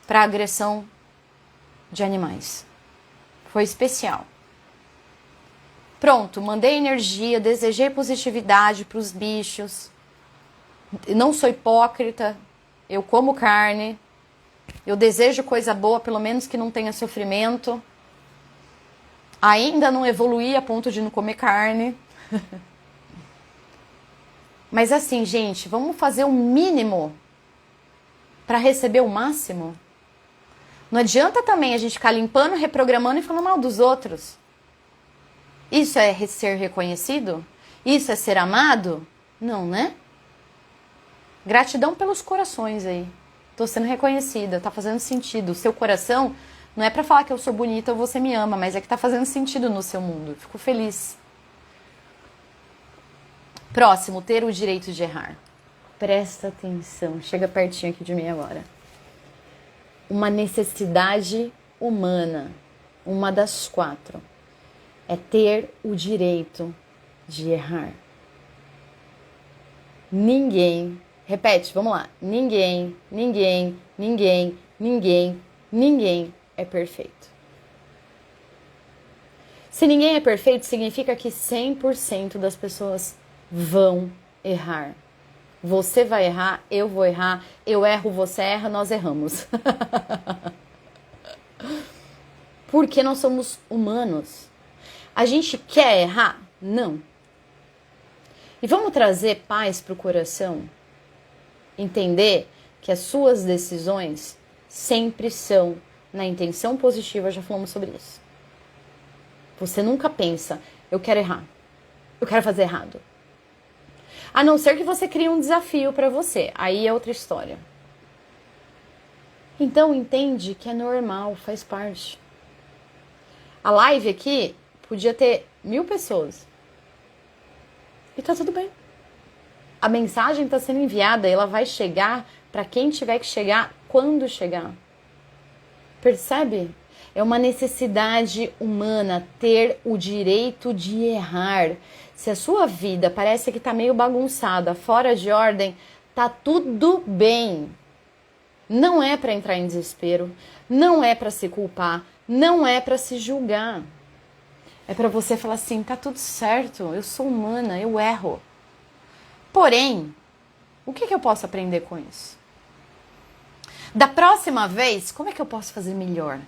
para agressão de animais. Foi especial. Pronto, mandei energia, desejei positividade para os bichos. Não sou hipócrita, eu como carne, eu desejo coisa boa, pelo menos que não tenha sofrimento. Ainda não evoluí a ponto de não comer carne. Mas assim, gente, vamos fazer o mínimo para receber o máximo? Não adianta também a gente ficar limpando, reprogramando e falando mal dos outros. Isso é ser reconhecido? Isso é ser amado? Não, né? Gratidão pelos corações aí. Tô sendo reconhecida, tá fazendo sentido. O seu coração não é pra falar que eu sou bonita ou você me ama, mas é que tá fazendo sentido no seu mundo. Fico feliz. Próximo, ter o direito de errar. Presta atenção, chega pertinho aqui de mim agora. Uma necessidade humana, uma das 4, é ter o direito de errar. Ninguém, repete, vamos lá. Ninguém é perfeito. Se ninguém é perfeito, significa que 100% das pessoas vão errar. Você vai errar, eu vou errar, eu erro, você erra, nós erramos. Porque nós somos humanos. A gente quer errar? Não. E vamos trazer paz para o coração. Entender que as suas decisões sempre são na intenção positiva, já falamos sobre isso. Você nunca pensa, eu quero errar, eu quero fazer errado. A não ser que você crie um desafio para você, aí é outra história. Então entende que é normal, faz parte. A live aqui podia ter 1000 pessoas. E tá tudo bem. A mensagem está sendo enviada, ela vai chegar para quem tiver que chegar, quando chegar. Percebe? É uma necessidade humana ter o direito de errar. Se a sua vida parece que está meio bagunçada, fora de ordem, tá tudo bem. Não é para entrar em desespero, não é para se culpar, não é para se julgar. É para você falar assim, tá tudo certo, eu sou humana, eu erro. Porém, o que eu posso aprender com isso? Da próxima vez, como é que eu posso fazer melhor?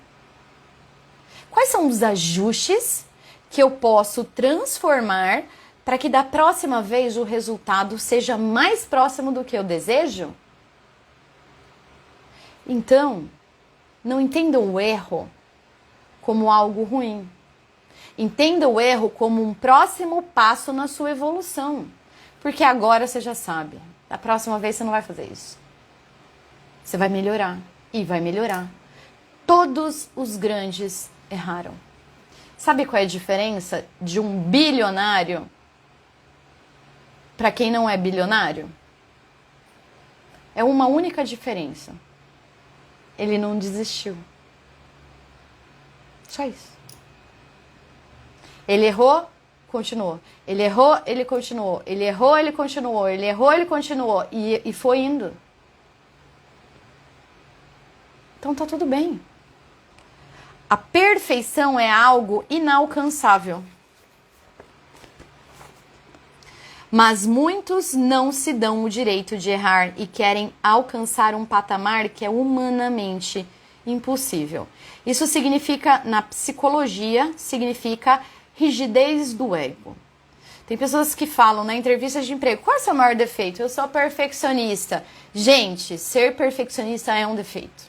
Quais são os ajustes que eu posso transformar para que da próxima vez o resultado seja mais próximo do que eu desejo? Então, não entenda o erro como algo ruim. Entenda o erro como um próximo passo na sua evolução. Porque agora você já sabe. Da próxima vez você não vai fazer isso. Você vai melhorar. E vai melhorar. Todos os grandes erraram. Sabe qual é a diferença de um bilionário para quem não é bilionário? É uma única diferença. Ele não desistiu. Só isso. Ele errou, continuou. Ele errou, ele continuou. Ele errou, ele continuou. Ele errou, ele continuou. E foi indo. Então tá tudo bem. A perfeição é algo inalcançável. Mas muitos não se dão o direito de errar e querem alcançar um patamar que é humanamente impossível. Isso significa, na psicologia, significa rigidez do ego. Tem pessoas que falam na entrevista de emprego, qual é o seu maior defeito? Eu sou perfeccionista. Gente, ser perfeccionista é um defeito.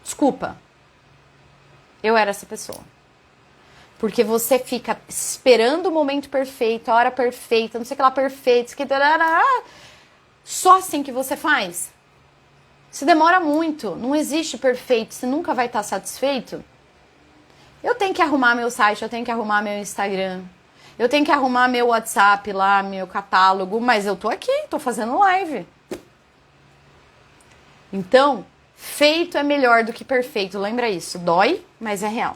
Desculpa. Eu era essa pessoa. Porque você fica esperando o momento perfeito, a hora perfeita, não sei o que lá, perfeito, isso que... Só assim que você faz. Se demora muito, não existe perfeito, você nunca vai estar satisfeito. Eu tenho que arrumar meu site, eu tenho que arrumar meu Instagram, eu tenho que arrumar meu WhatsApp lá, meu catálogo, mas eu tô aqui, tô fazendo live. Então, feito é melhor do que perfeito, lembra isso, dói, mas é real.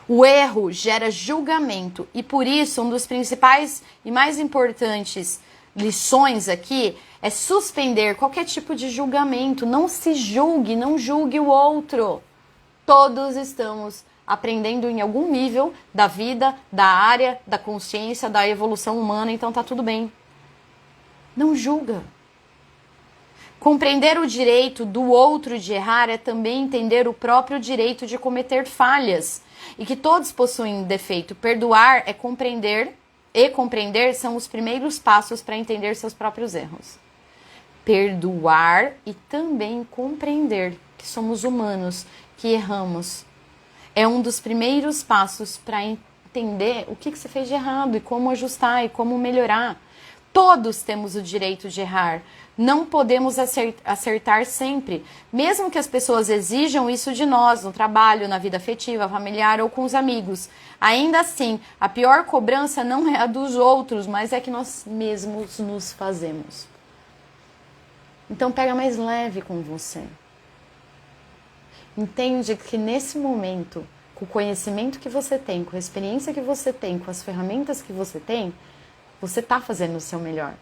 O erro gera julgamento e por isso um dos principais e mais importantes lições aqui é suspender qualquer tipo de julgamento. Não se julgue, não julgue o outro. Todos estamos aprendendo em algum nível da vida, da área, da consciência, da evolução humana, então tá tudo bem. Não julga. Compreender o direito do outro de errar é também entender o próprio direito de cometer falhas. E que todos possuem defeito. Perdoar é compreender, e compreender são os primeiros passos para entender seus próprios erros. Perdoar e também compreender que somos humanos, que erramos. É um dos primeiros passos para entender o que você fez de errado e como ajustar e como melhorar. Todos temos o direito de errar. Não podemos acertar sempre, mesmo que as pessoas exijam isso de nós, no trabalho, na vida afetiva, familiar ou com os amigos. Ainda assim, a pior cobrança não é a dos outros, mas é que nós mesmos nos fazemos. Então pega mais leve com você. Entende que nesse momento, com o conhecimento que você tem, com a experiência que você tem, com as ferramentas que você tem, você está fazendo o seu melhor.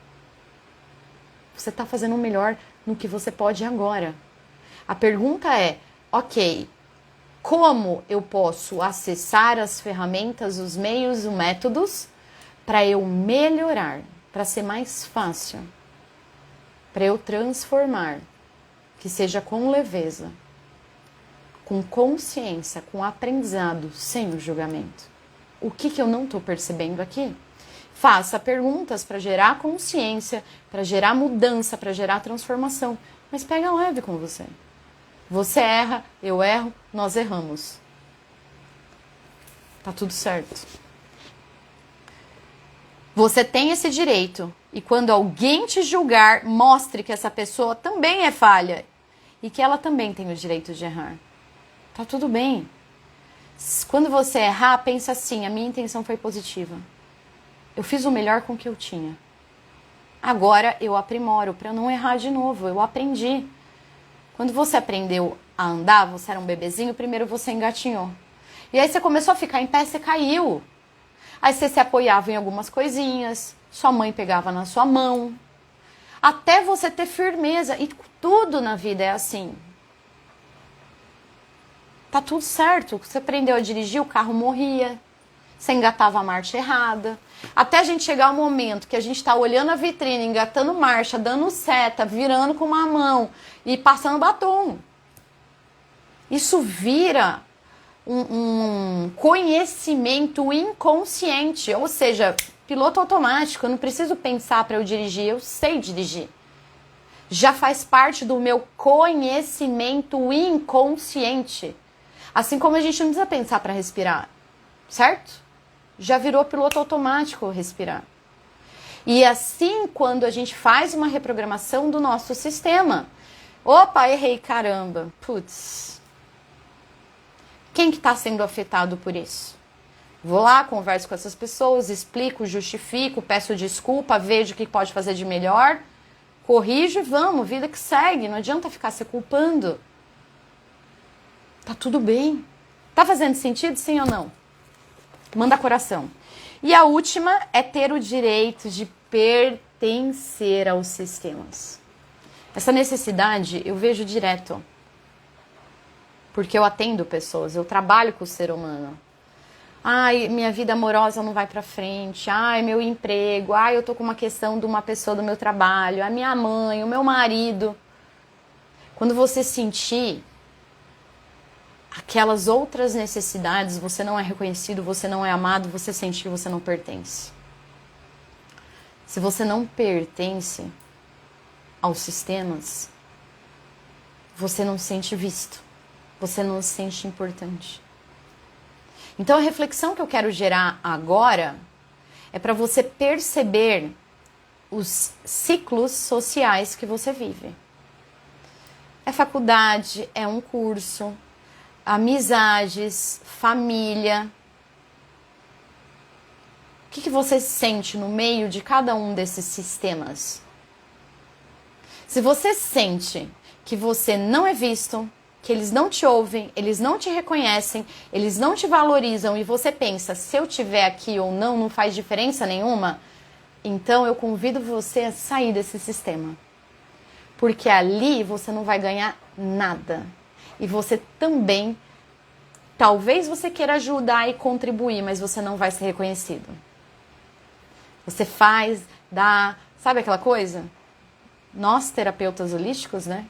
Você está fazendo o melhor no que você pode agora. A pergunta é, ok, como eu posso acessar as ferramentas, os meios, os métodos para eu melhorar, para ser mais fácil, para eu transformar, que seja com leveza, com consciência, com aprendizado, sem o julgamento. O que eu não estou percebendo aqui? Faça perguntas para gerar consciência, para gerar mudança, para gerar transformação. Mas pega leve com você. Você erra, eu erro, nós erramos. Tá tudo certo. Você tem esse direito. E quando alguém te julgar, mostre que essa pessoa também é falha. E que ela também tem o direito de errar. Tá tudo bem. Quando você errar, pensa assim, a minha intenção foi positiva. Eu fiz o melhor com o que eu tinha. Agora eu aprimoro para não errar de novo. Eu aprendi. Quando você aprendeu a andar, você era um bebezinho, primeiro você engatinhou. E aí você começou a ficar em pé, você caiu. Aí você se apoiava em algumas coisinhas, sua mãe pegava na sua mão. Até você ter firmeza. E tudo na vida é assim. Tá tudo certo. Você aprendeu a dirigir, o carro morria. Você engatava a marcha errada. Até a gente chegar ao momento que a gente está olhando a vitrine, engatando marcha, dando seta, virando com uma mão e passando batom. Isso vira um conhecimento inconsciente, ou seja, piloto automático, eu não preciso pensar para eu dirigir, eu sei dirigir. Já faz parte do meu conhecimento inconsciente. Assim como a gente não precisa pensar para respirar, certo? Já virou piloto automático respirar. E assim, quando a gente faz uma reprogramação do nosso sistema, opa, errei, caramba, putz. Quem que está sendo afetado por isso? Vou lá, converso com essas pessoas, explico, justifico, peço desculpa, vejo o que pode fazer de melhor, corrijo e vamos, vida que segue. Não adianta ficar se culpando. Tá tudo bem. Tá fazendo sentido, sim ou não? Manda coração. E a última é ter o direito de pertencer aos sistemas. Essa necessidade eu vejo direto. Porque eu atendo pessoas, eu trabalho com o ser humano. Ai, minha vida amorosa não vai pra frente. Ai, meu emprego. Ai, eu tô com uma questão de uma pessoa do meu trabalho. A minha mãe, o meu marido. Quando você sentir aquelas outras necessidades, você não é reconhecido, você não é amado, você sente que você não pertence. Se você não pertence aos sistemas, você não se sente visto, você não se sente importante. Então a reflexão que eu quero gerar agora é para você perceber os ciclos sociais que você vive. É faculdade, é um curso, amizades, família. O que você sente no meio de cada um desses sistemas? Se você sente que você não é visto, que eles não te ouvem, eles não te reconhecem, eles não te valorizam e você pensa, se eu estiver aqui ou não, não faz diferença nenhuma, então eu convido você a sair desse sistema. Porque ali você não vai ganhar nada. E você também, talvez você queira ajudar e contribuir, mas você não vai ser reconhecido. Você faz, dá, sabe aquela coisa? Nós, terapeutas holísticos, né?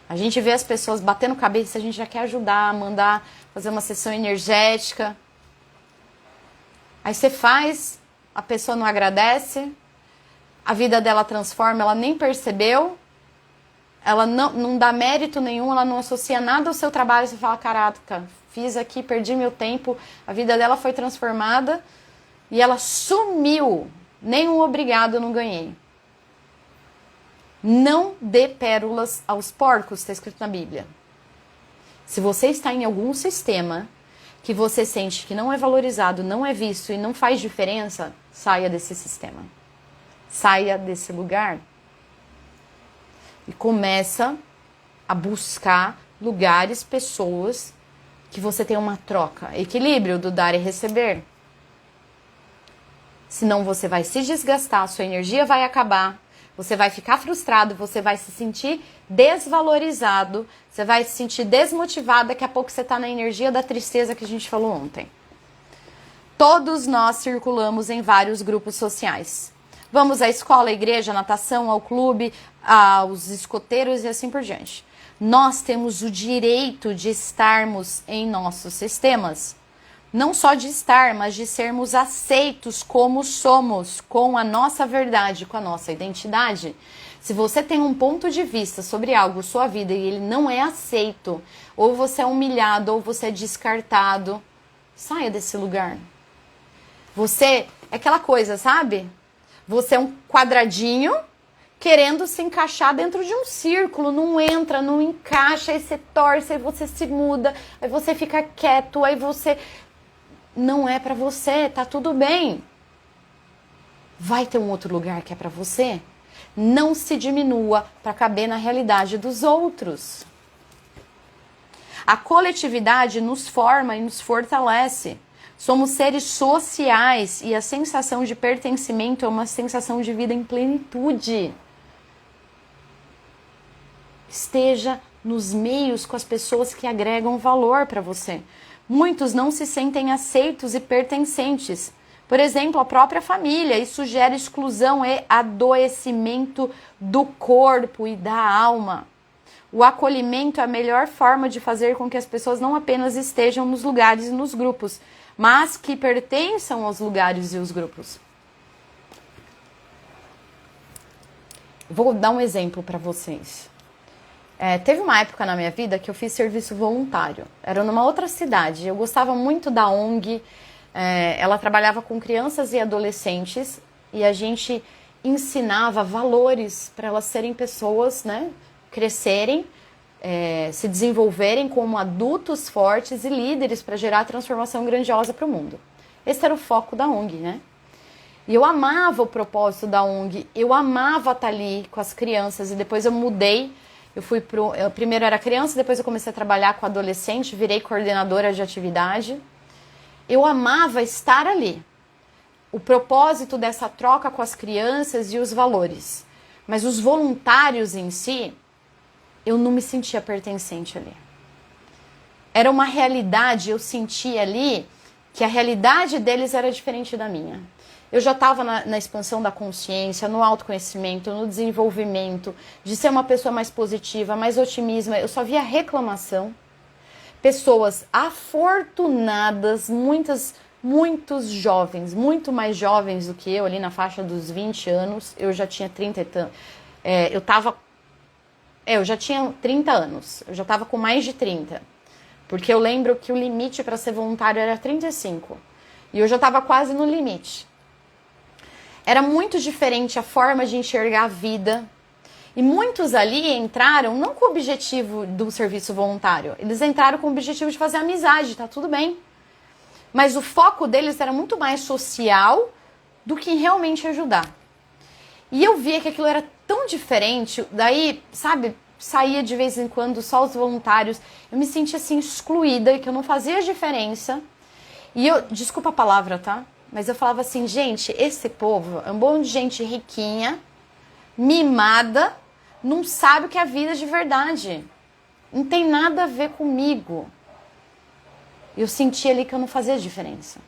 A gente vê as pessoas batendo cabeça, a gente já quer ajudar, mandar fazer uma sessão energética. Aí você faz, a pessoa não agradece, a vida dela transforma, ela nem percebeu, ela não dá mérito nenhum, ela não associa nada ao seu trabalho, você fala, caraca, fiz aqui, perdi meu tempo, a vida dela foi transformada e ela sumiu, nenhum obrigado eu não ganhei. Não dê pérolas aos porcos, está escrito na Bíblia. Se você está em algum sistema que você sente que não é valorizado, não é visto e não faz diferença, saia desse sistema. Saia desse lugar. E começa a buscar lugares, pessoas que você tem uma troca. Equilíbrio do dar e receber. Senão você vai se desgastar, a sua energia vai acabar. Você vai ficar frustrado, você vai se sentir desvalorizado, você vai se sentir desmotivado, daqui a pouco você está na energia da tristeza que a gente falou ontem. Todos nós circulamos em vários grupos sociais. Vamos à escola, à igreja, à natação, ao clube, aos escoteiros e assim por diante. Nós temos o direito de estarmos em nossos sistemas. Não só de estar, mas de sermos aceitos como somos, com a nossa verdade, com a nossa identidade. Se você tem um ponto de vista sobre algo, sua vida, e ele não é aceito, ou você é humilhado, ou você é descartado, saia desse lugar. Você é aquela coisa, sabe? Você é um quadradinho querendo se encaixar dentro de um círculo, não entra, não encaixa, aí você torce, aí você se muda, aí você fica quieto, aí você... Não é pra você, tá tudo bem. Vai ter um outro lugar que é pra você? Não se diminua pra caber na realidade dos outros. A coletividade nos forma e nos fortalece. Somos seres sociais e a sensação de pertencimento é uma sensação de vida em plenitude. Esteja nos meios com as pessoas que agregam valor pra você. Muitos não se sentem aceitos e pertencentes. Por exemplo, a própria família. Isso gera exclusão e adoecimento do corpo e da alma. O acolhimento é a melhor forma de fazer com que as pessoas não apenas estejam nos lugares e nos grupos, mas que pertençam aos lugares e os grupos. Vou dar um exemplo para vocês. Teve uma época na minha vida que eu fiz serviço voluntário. Era numa outra cidade. Eu gostava muito da ONG. Ela trabalhava com crianças e adolescentes e a gente ensinava valores para elas serem pessoas, né? Crescerem, se desenvolverem como adultos fortes e líderes para gerar transformação grandiosa para o mundo. Esse era o foco da ONG, né? E eu amava o propósito da ONG, eu amava estar ali com as crianças e depois eu mudei. Eu primeiro era criança, depois eu comecei a trabalhar com adolescente, virei coordenadora de atividade. Eu amava estar ali. O propósito dessa troca com as crianças e os valores. Mas os voluntários em si, eu não me sentia pertencente ali. Era uma realidade, eu sentia ali que a realidade deles era diferente da minha. Eu já estava na expansão da consciência, no autoconhecimento, no desenvolvimento, de ser uma pessoa mais positiva, mais otimista. Eu só via reclamação. Pessoas afortunadas, muitos jovens, muito mais jovens do que eu, ali na faixa dos 20 anos. Eu já tinha 30 e tantos. Eu já tinha 30 anos, eu já estava com mais de 30. Porque eu lembro que o limite para ser voluntário era 35. E eu já estava quase no limite. Era muito diferente a forma de enxergar a vida. E muitos ali entraram não com o objetivo do serviço voluntário. Eles entraram com o objetivo de fazer amizade, tá tudo bem. Mas o foco deles era muito mais social do que realmente ajudar. E eu via que aquilo era tão diferente. Daí, sabe, saía de vez em quando só os voluntários. Eu me sentia assim excluída, que eu não fazia diferença. E eu, desculpa a palavra, tá? Mas eu falava assim, gente, esse povo é um monte de gente riquinha, mimada, não sabe o que é a vida de verdade. Não tem nada a ver comigo. Eu sentia ali que eu não fazia diferença.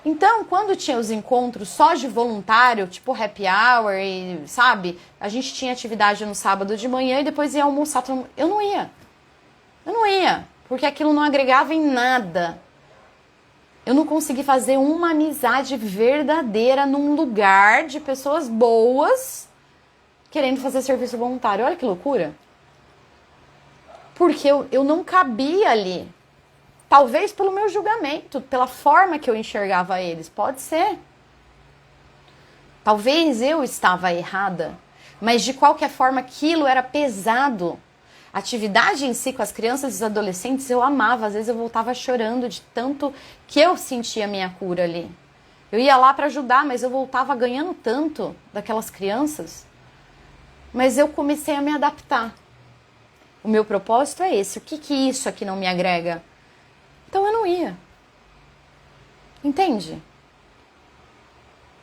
Então, quando tinha os encontros só de voluntário, tipo happy hour, e, sabe? A gente tinha atividade no sábado de manhã e depois ia almoçar. Eu não ia. Eu não ia, porque aquilo não agregava em nada. Eu não consegui fazer uma amizade verdadeira num lugar de pessoas boas querendo fazer serviço voluntário. Olha que loucura. Porque eu não cabia ali. Talvez pelo meu julgamento, pela forma que eu enxergava eles. Pode ser. Talvez eu estava errada. Mas de qualquer forma aquilo era pesado. A atividade em si com as crianças e os adolescentes eu amava. Às vezes eu voltava chorando de tanto que eu sentia a minha cura ali. Eu ia lá para ajudar, mas eu voltava ganhando tanto daquelas crianças. Mas eu comecei a me adaptar. O meu propósito é esse. O que isso aqui não me agrega? Então eu não ia. Entende?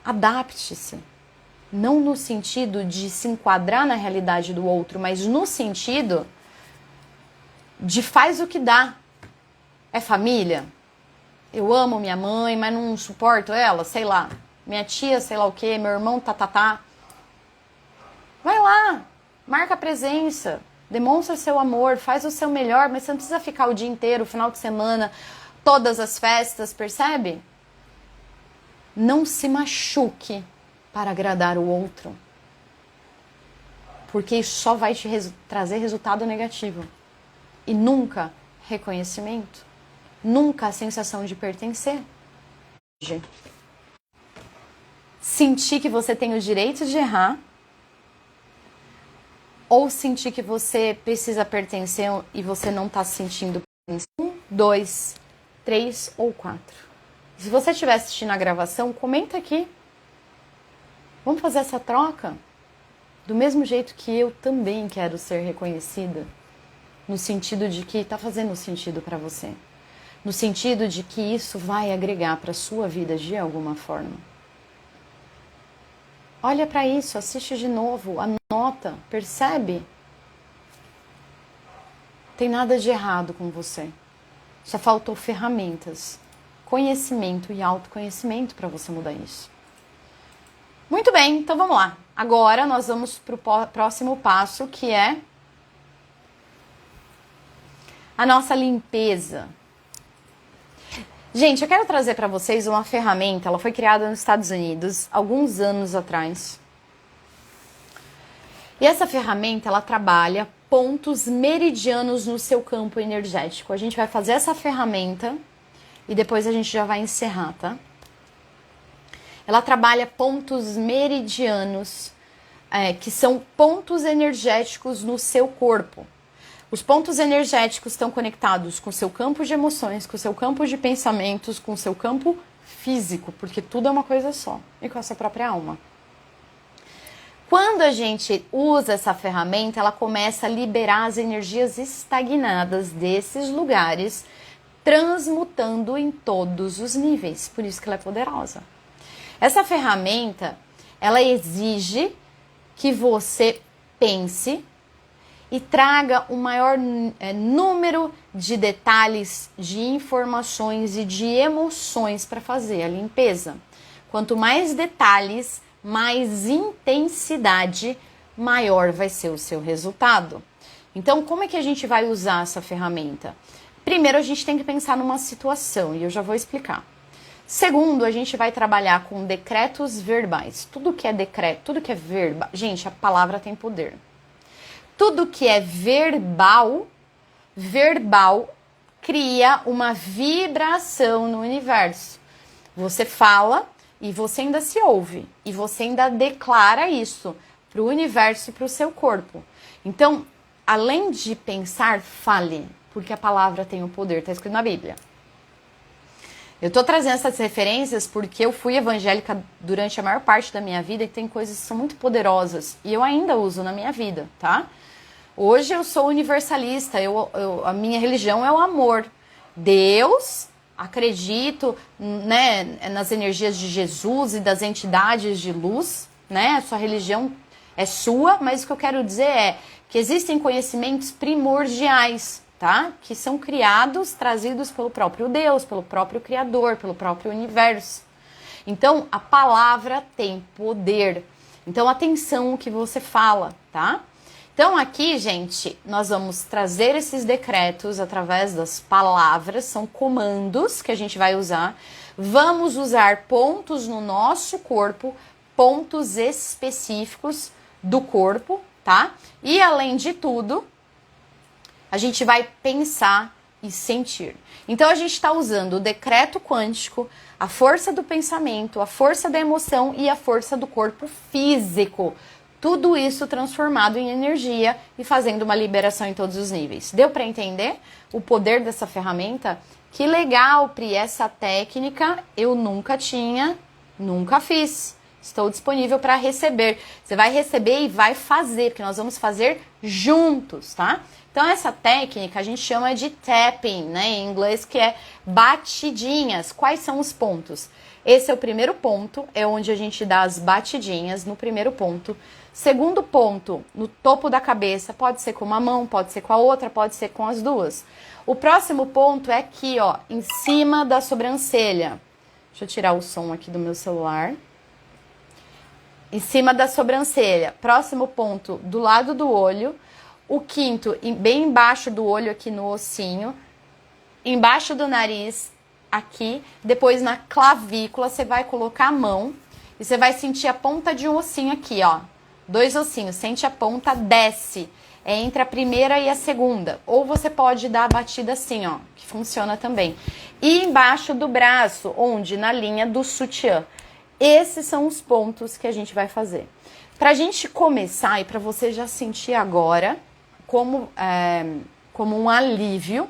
Adapte-se. Não no sentido de se enquadrar na realidade do outro, mas no sentido de faz o que dá. É família? Eu amo minha mãe, mas não suporto ela, sei lá. Minha tia, sei lá o quê, meu irmão, tá. Vai lá, marca a presença, demonstra seu amor, faz o seu melhor, mas você não precisa ficar o dia inteiro, o final de semana, todas as festas, percebe? Não se machuque para agradar o outro. Porque isso só vai te trazer resultado negativo. E nunca reconhecimento. Nunca a sensação de pertencer. Sentir que você tem o direito de errar. Ou sentir que você precisa pertencer e você não está se sentindo pertencer. 1, 2, 3 ou 4. Se você estiver assistindo a gravação, comenta aqui. Vamos fazer essa troca? Do mesmo jeito que eu também quero ser reconhecida. No sentido de que está fazendo sentido para você. No sentido de que isso vai agregar para a sua vida de alguma forma. Olha para isso, assiste de novo, anota, percebe? Tem nada de errado com você. Só faltou ferramentas, conhecimento e autoconhecimento para você mudar isso. Muito bem, então vamos lá. Agora nós vamos para o próximo passo, que é a nossa limpeza. Gente, eu quero trazer para vocês uma ferramenta, ela foi criada nos Estados Unidos alguns anos atrás. E essa ferramenta, ela trabalha pontos meridianos no seu campo energético. A gente vai fazer essa ferramenta e depois a gente já vai encerrar, tá? Ela trabalha pontos meridianos, que são pontos energéticos no seu corpo. Os pontos energéticos estão conectados com o seu campo de emoções, com o seu campo de pensamentos, com o seu campo físico, porque tudo é uma coisa só, e com a sua própria alma. Quando a gente usa essa ferramenta, ela começa a liberar as energias estagnadas desses lugares, transmutando em todos os níveis. Por isso que ela é poderosa. Essa ferramenta, ela exige que você pense e traga o maior número de detalhes, de informações e de emoções para fazer a limpeza. Quanto mais detalhes, mais intensidade, maior vai ser o seu resultado. Então, como é que a gente vai usar essa ferramenta? Primeiro, a gente tem que pensar numa situação, e eu já vou explicar. Segundo, a gente vai trabalhar com decretos verbais. Tudo que é decreto, tudo que é verba, gente, a palavra tem poder. Tudo que é verbal cria uma vibração no universo. Você fala e você ainda se ouve. E você ainda declara isso para o universo e para o seu corpo. Então, além de pensar, fale. Porque a palavra tem o poder, está escrito na Bíblia. Eu tô trazendo essas referências porque eu fui evangélica durante a maior parte da minha vida e tem coisas que são muito poderosas. E eu ainda uso na minha vida, tá? Hoje eu sou universalista, a minha religião é o amor. Deus, acredito, né, nas energias de Jesus e das entidades de luz, né? A sua religião é sua, mas o que eu quero dizer é que existem conhecimentos primordiais, tá? Que são criados, trazidos pelo próprio Deus, pelo próprio Criador, pelo próprio universo. Então, a palavra tem poder. Então, atenção ao que você fala, tá? Então, aqui, gente, nós vamos trazer esses decretos através das palavras, são comandos que a gente vai usar. Vamos usar pontos no nosso corpo, pontos específicos do corpo, tá? E, além de tudo, a gente vai pensar e sentir. Então, a gente está usando o decreto quântico, a força do pensamento, a força da emoção e a força do corpo físico. Tudo isso transformado em energia e fazendo uma liberação em todos os níveis. Deu para entender o poder dessa ferramenta? Que legal, Pri, essa técnica eu nunca fiz. Estou disponível para receber. Você vai receber e vai fazer, porque nós vamos fazer juntos, tá? Então, essa técnica a gente chama de tapping, né, em inglês, que é batidinhas. Quais são os pontos? Esse é o primeiro ponto, é onde a gente dá as batidinhas no primeiro ponto. Segundo ponto, no topo da cabeça, pode ser com uma mão, pode ser com a outra, pode ser com as duas. O próximo ponto é aqui, ó, em cima da sobrancelha. Deixa eu tirar o som aqui do meu celular. Em cima da sobrancelha. Próximo ponto, do lado do olho. O quinto, bem embaixo do olho, aqui no ossinho. Embaixo do nariz, aqui. Depois na clavícula, você vai colocar a mão. E você vai sentir a ponta de um ossinho aqui, ó. 2 ossinhos. Sente a ponta, desce. É entre a primeira e a segunda. Ou você pode dar a batida assim, ó. Que funciona também. E embaixo do braço, onde? Na linha do sutiã. Esses são os pontos que a gente vai fazer. Pra gente começar e pra você já sentir agora como um alívio,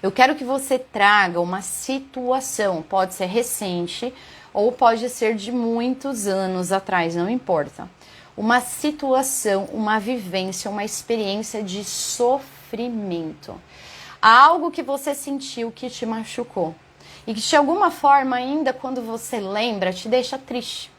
eu quero que você traga uma situação, pode ser recente ou pode ser de muitos anos atrás, não importa. Uma situação, uma vivência, uma experiência de sofrimento. Algo que você sentiu que te machucou. E que de alguma forma ainda quando você lembra te deixa triste.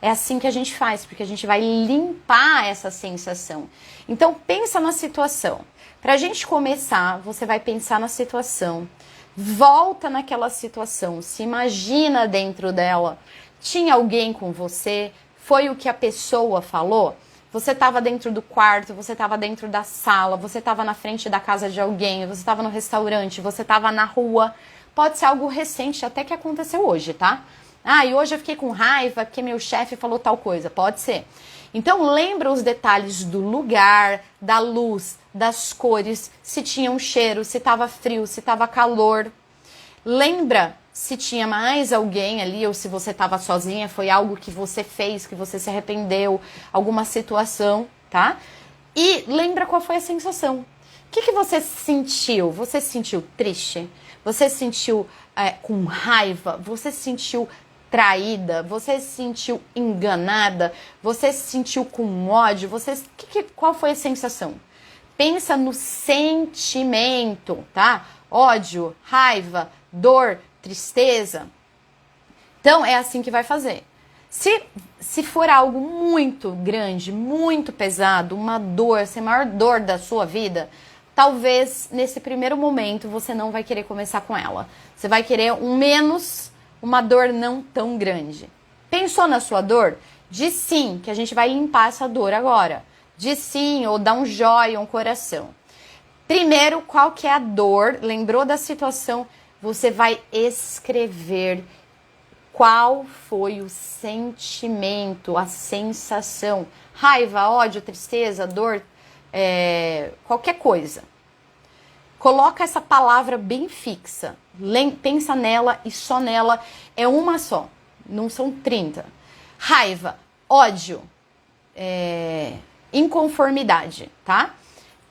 É assim que a gente faz, porque a gente vai limpar essa sensação. Então pensa na situação. Pra gente começar, você vai pensar na situação. Volta naquela situação, se imagina dentro dela. Tinha alguém com você? Foi o que a pessoa falou? Você estava dentro do quarto, você estava dentro da sala, você estava na frente da casa de alguém, você estava no restaurante, você estava na rua. Pode ser algo recente, até que aconteceu hoje, tá? Ah, e hoje eu fiquei com raiva porque meu chefe falou tal coisa. Pode ser. Então lembra os detalhes do lugar, da luz, das cores, se tinha um cheiro, se estava frio, se estava calor. Lembra se tinha mais alguém ali ou se você estava sozinha, foi algo que você fez, que você se arrependeu, alguma situação, tá? E lembra qual foi a sensação. O que você sentiu? Você se sentiu triste? Você se sentiu com raiva? Você se sentiu traída? Você se sentiu enganada? Você se sentiu com ódio? Qual foi a sensação? Pensa no sentimento, tá? Ódio, raiva, dor, tristeza. Então, é assim que vai fazer. Se for algo muito grande, muito pesado, uma dor, a maior dor da sua vida, talvez nesse primeiro momento você não vai querer começar com ela. Você vai querer uma dor não tão grande. Pensou na sua dor? Diz sim, que a gente vai limpar essa dor agora. Diz sim, ou dá um joia, um coração. Primeiro, qual que é a dor? Lembrou da situação? Você vai escrever qual foi o sentimento, a sensação. Raiva, ódio, tristeza, dor, qualquer coisa. Coloca essa palavra bem fixa. Pensa nela e só nela. É uma só. Não são 30. Raiva, ódio, inconformidade, tá?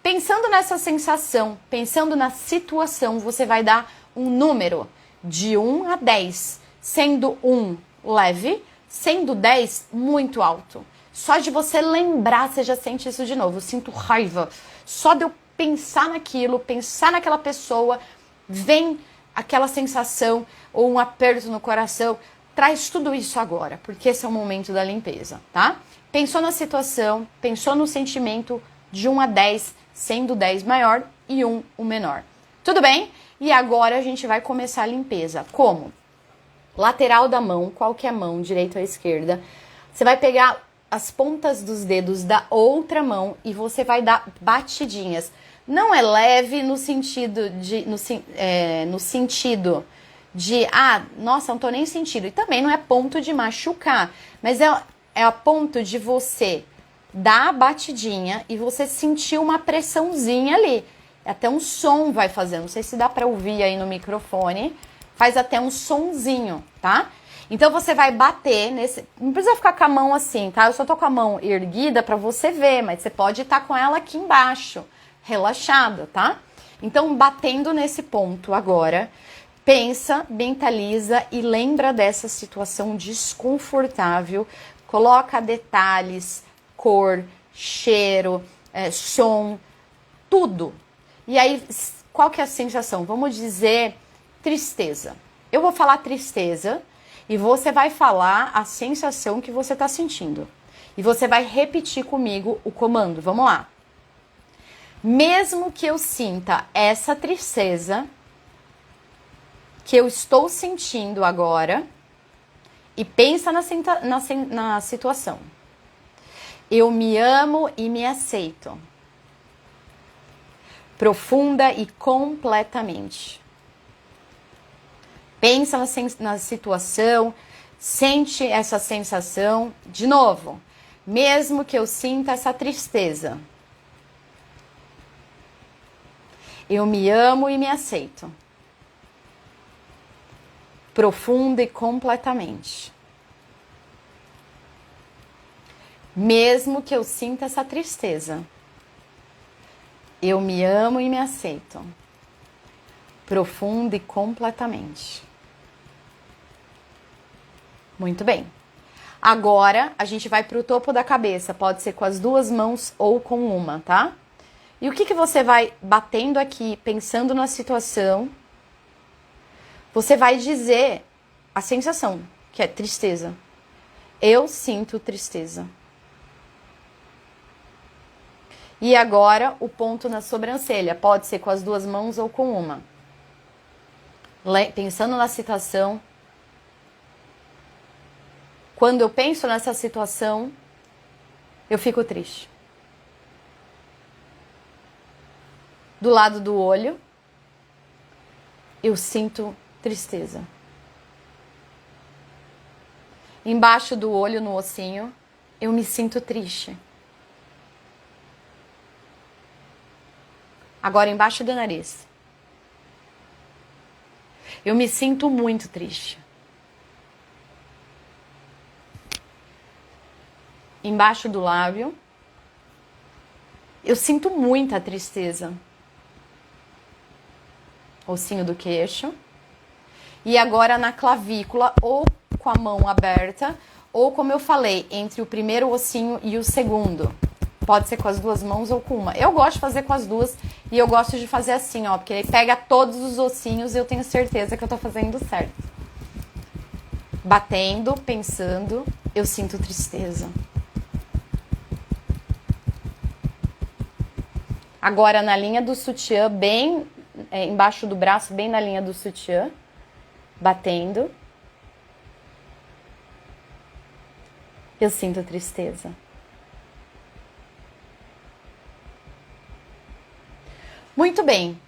Pensando nessa sensação, pensando na situação, você vai dar um número de 1 a 10, sendo 1 leve, sendo 10 muito alto. Só de você lembrar, você já sente isso de novo. Eu sinto raiva. Só de eu pensar naquilo, pensar naquela pessoa, vem aquela sensação ou um aperto no coração. Traz tudo isso agora, porque esse é o momento da limpeza, tá? Pensou na situação, pensou no sentimento de 1 a 10, sendo 10 maior e 1 o menor. Tudo bem? E agora a gente vai começar a limpeza. Como? Lateral da mão, qual que é a mão, direita ou esquerda? Você vai pegar as pontas dos dedos da outra mão e você vai dar batidinhas. Não é leve no sentido de, nossa, não tô nem sentindo. E também não é ponto de machucar, mas é a ponto de você dar a batidinha e você sentir uma pressãozinha ali. Até um som vai fazer, não sei se dá pra ouvir aí no microfone, faz até um sonzinho, tá? Então você vai bater nesse, não precisa ficar com a mão assim, tá? Eu só tô com a mão erguida pra você ver, mas você pode estar com ela aqui embaixo, relaxada, tá? Então batendo nesse ponto agora, pensa, mentaliza e lembra dessa situação desconfortável, coloca detalhes, cor, cheiro, som, tudo. E aí, qual que é a sensação? Vamos dizer tristeza. Eu vou falar tristeza e você vai falar a sensação que você está sentindo. E você vai repetir comigo o comando. Vamos lá. Mesmo que eu sinta essa tristeza que eu estou sentindo agora, e pensa na situação. Eu me amo e me aceito. Profunda e completamente. Pensa na situação, sente essa sensação. De novo, mesmo que eu sinta essa tristeza, eu me amo e me aceito. Profunda e completamente. Mesmo que eu sinta essa tristeza, eu me amo e me aceito. Profunda e completamente. Muito bem. Agora, a gente vai para o topo da cabeça. Pode ser com as duas mãos ou com uma, tá? E o que você vai batendo aqui, pensando na situação, você vai dizer a sensação, que é tristeza. Eu sinto tristeza. E agora, o ponto na sobrancelha. Pode ser com as duas mãos ou com uma. Pensando na situação. Quando eu penso nessa situação, eu fico triste. Do lado do olho, eu sinto tristeza. Embaixo do olho, no ossinho, eu me sinto triste. Agora, embaixo do nariz, eu me sinto muito triste. Embaixo do lábio, eu sinto muita tristeza. Ossinho do queixo. E agora na clavícula, ou com a mão aberta, ou como eu falei, entre o primeiro ossinho e o segundo. Pode ser com as duas mãos ou com uma. Eu gosto de fazer com as duas e eu gosto de fazer assim, ó, porque ele pega todos os ossinhos e eu tenho certeza que eu tô fazendo certo. Batendo, pensando, eu sinto tristeza. Agora na linha do sutiã, bem embaixo do braço, bem na linha do sutiã, batendo, eu sinto tristeza. Muito bem,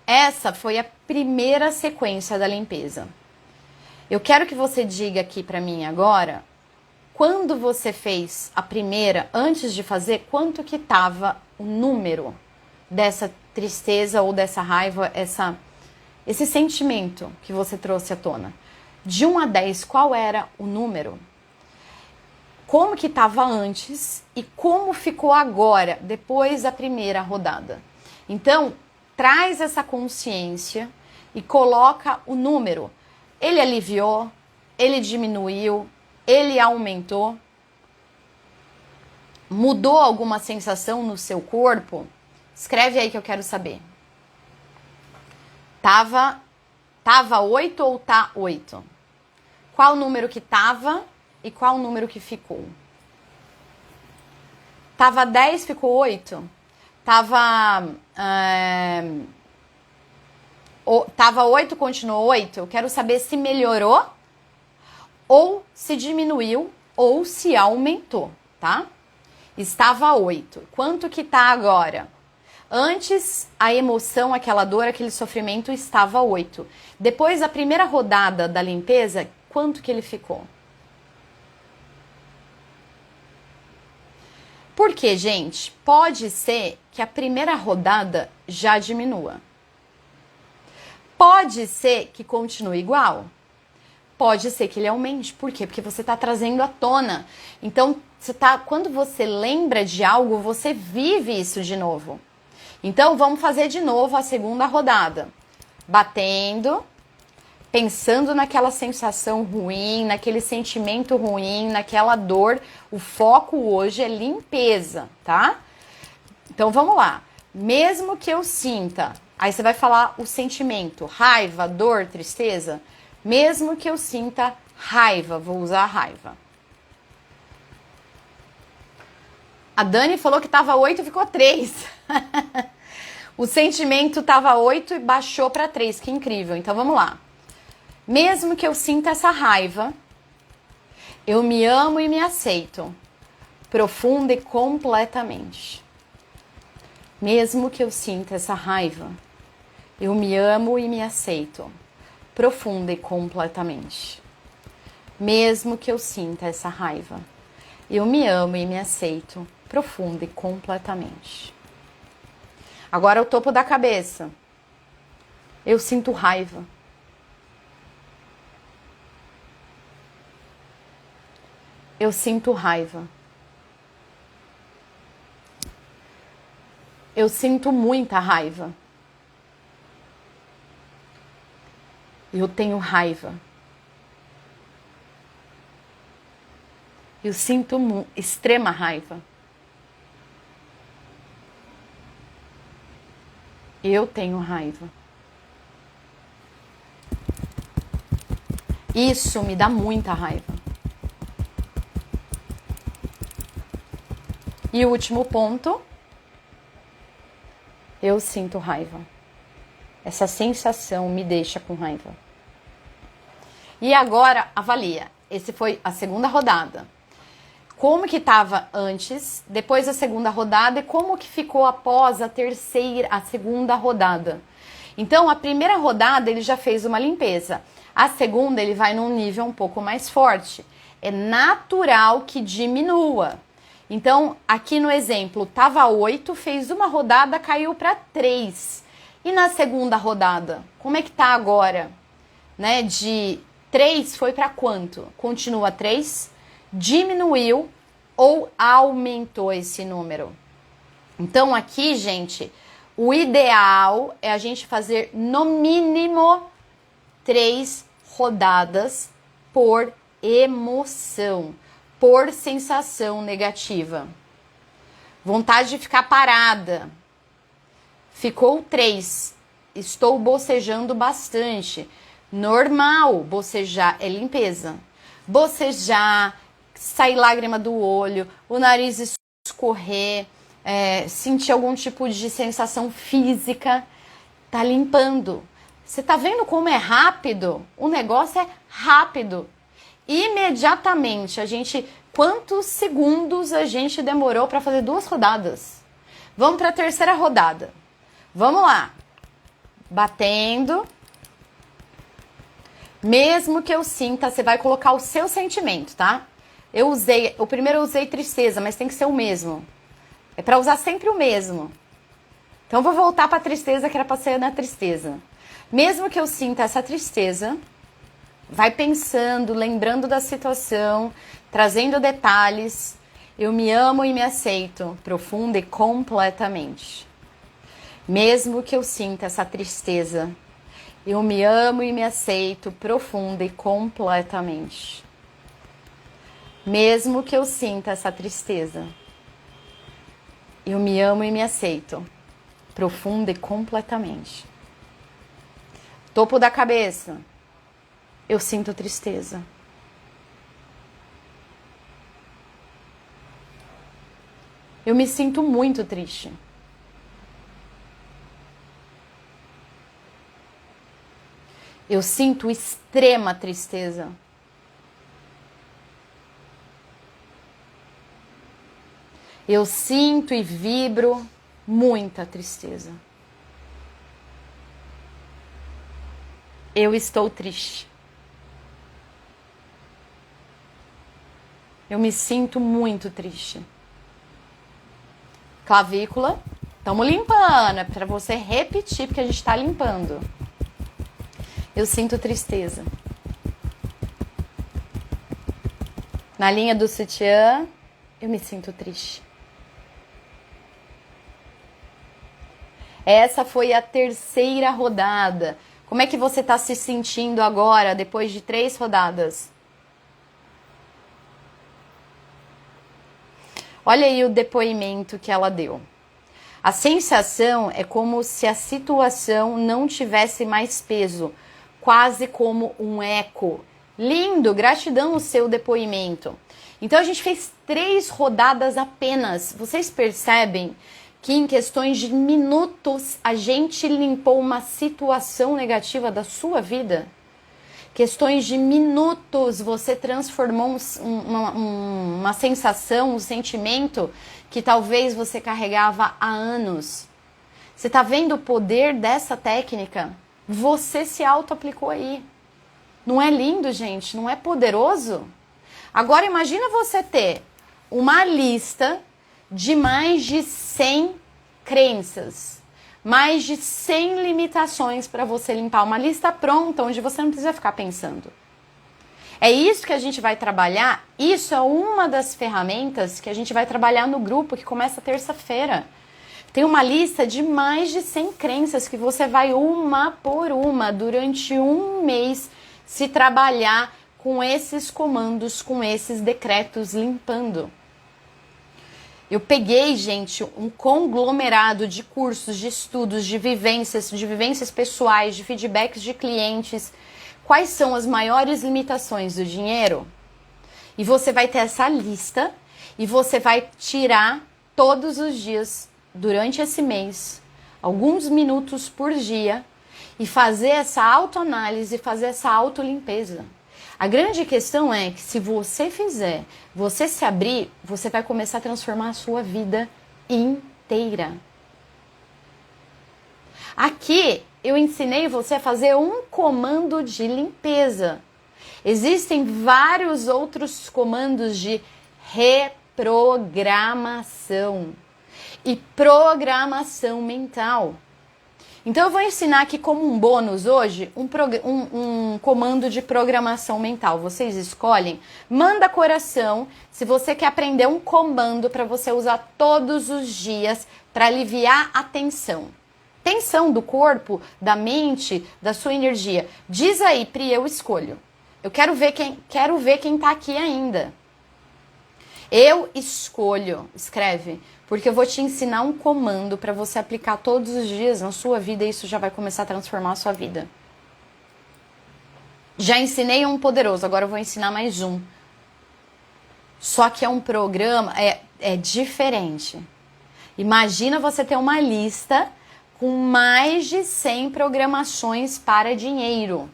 essa foi a primeira sequência da limpeza. Eu quero que você diga aqui pra mim agora, quando você fez a primeira, antes de fazer, quanto que tava o número dessa tristeza ou dessa raiva, esse sentimento que você trouxe à tona. De 1 a 10, qual era o número? Como que estava antes e como ficou agora, depois da primeira rodada? Então, traz essa consciência e coloca o número. Ele aliviou, ele diminuiu, ele aumentou, mudou alguma sensação no seu corpo? Escreve aí que eu quero saber. Tava 8 ou tá 8? Qual número que tava e qual número que ficou? Tava 10, ficou 8? Tava 8, continuou 8? Eu quero saber se melhorou, ou se diminuiu, ou se aumentou, tá? Estava 8. Quanto que tá agora? Antes, a emoção, aquela dor, aquele sofrimento estava 8. Depois da primeira rodada da limpeza, quanto que ele ficou? Por quê, gente? Pode ser que a primeira rodada já diminua. Pode ser que continue igual. Pode ser que ele aumente. Por quê? Porque você está trazendo à tona. Então, quando você lembra de algo, você vive isso de novo. Então, vamos fazer de novo a segunda rodada. Batendo, pensando naquela sensação ruim, naquele sentimento ruim, naquela dor. O foco hoje é limpeza, tá? Então, vamos lá. Mesmo que eu sinta, aí você vai falar o sentimento, raiva, dor, tristeza. Mesmo que eu sinta raiva, vou usar raiva. A Dani falou que tava 8 e ficou 3. O sentimento tava 8 e baixou para 3. Que incrível. Então vamos lá. Mesmo que eu sinta essa raiva, eu me amo e me aceito. Profunda e completamente. Mesmo que eu sinta essa raiva, eu me amo e me aceito. Profunda e completamente. Mesmo que eu sinta essa raiva, eu me amo e me aceito. Profunda e completamente. Agora o topo da cabeça. Eu sinto raiva. Eu sinto raiva. Eu sinto muita raiva. Eu tenho raiva. Eu sinto extrema raiva. Eu tenho raiva. Isso me dá muita raiva. E o último ponto. Eu sinto raiva. Essa sensação me deixa com raiva. E agora, avalia. Esse foi a segunda rodada. como que estava antes, depois da segunda rodada e como que ficou após a segunda rodada. Então, a primeira rodada ele já fez uma limpeza. A segunda ele vai num nível um pouco mais forte. É natural que diminua. Então, aqui no exemplo, tava 8, fez uma rodada, caiu para 3. E na segunda rodada, como é que tá agora? Né? De 3 foi para quanto? Continua 3, diminuiu ou aumentou esse número. Então, aqui, gente, o ideal é a gente fazer no mínimo 3 rodadas por emoção, por sensação negativa. Vontade de ficar parada. Ficou 3. Estou bocejando bastante. Normal, bocejar é limpeza. Bocejar, sair lágrima do olho, o nariz escorrer, sentir algum tipo de sensação física, tá limpando. Você tá vendo como é rápido? O negócio é rápido. Imediatamente, quantos segundos a gente demorou para fazer 2 rodadas? Vamos para a terceira rodada. Vamos lá. Batendo. Mesmo que eu sinta, você vai colocar o seu sentimento, tá? O primeiro eu usei tristeza, mas tem que ser o mesmo. É para usar sempre o mesmo. Então eu vou voltar para a tristeza, que era para ser na tristeza. Mesmo que eu sinta essa tristeza, vai pensando, lembrando da situação, trazendo detalhes. Eu me amo e me aceito, profunda e completamente. Mesmo que eu sinta essa tristeza, eu me amo e me aceito, profunda e completamente. Mesmo que eu sinta essa tristeza, eu me amo e me aceito, profunda e completamente. Topo da cabeça, eu sinto tristeza. Eu me sinto muito triste. Eu sinto extrema tristeza. Eu sinto e vibro muita tristeza. Eu estou triste. Eu me sinto muito triste. Clavícula, estamos limpando. É para você repetir, porque a gente está limpando. Eu sinto tristeza. Na linha do sutiã, eu me sinto triste. Essa foi a terceira rodada. Como é que você está se sentindo agora, depois de 3 rodadas? Olha aí o depoimento que ela deu. A sensação é como se a situação não tivesse mais peso, quase como um eco. Lindo, gratidão o seu depoimento. Então a gente fez 3 rodadas apenas. Vocês percebem que em questões de minutos a gente limpou uma situação negativa da sua vida? Questões de minutos você transformou uma sensação, um sentimento que talvez você carregava há anos. Você está vendo o poder dessa técnica? Você se auto-aplicou aí. Não é lindo, gente? Não é poderoso? Agora imagina você ter uma lista de mais de 100 crenças, mais de 100 limitações para você limpar. Uma lista pronta, onde você não precisa ficar pensando. É isso que a gente vai trabalhar. Isso é uma das ferramentas que a gente vai trabalhar no grupo que começa terça-feira. Tem uma lista de mais de 100 crenças que você vai uma por uma durante um mês se trabalhar com esses comandos, com esses decretos limpando. Eu peguei, gente, um conglomerado de cursos, de estudos, de vivências pessoais, de feedbacks de clientes. Quais são as maiores limitações do dinheiro? E você vai ter essa lista e você vai tirar todos os dias, durante esse mês, alguns minutos por dia, e fazer essa autoanálise, fazer essa autolimpeza. A grande questão é que se você fizer, você se abrir, você vai começar a transformar a sua vida inteira. Aqui eu ensinei você a fazer um comando de limpeza. Existem vários outros comandos de reprogramação e programação mental. Então eu vou ensinar aqui como um bônus hoje um comando de programação mental. Vocês escolhem, manda coração se você quer aprender um comando para você usar todos os dias para aliviar a tensão. Tensão do corpo, da mente, da sua energia. Diz aí, Pri, eu escolho. Eu quero ver quem tá aqui ainda. Eu escolho, escreve, porque eu vou te ensinar um comando para você aplicar todos os dias na sua vida e isso já vai começar a transformar a sua vida. Já ensinei um poderoso, agora eu vou ensinar mais um. Só que é um programa, é diferente. Imagina você ter uma lista com mais de 100 programações para dinheiro.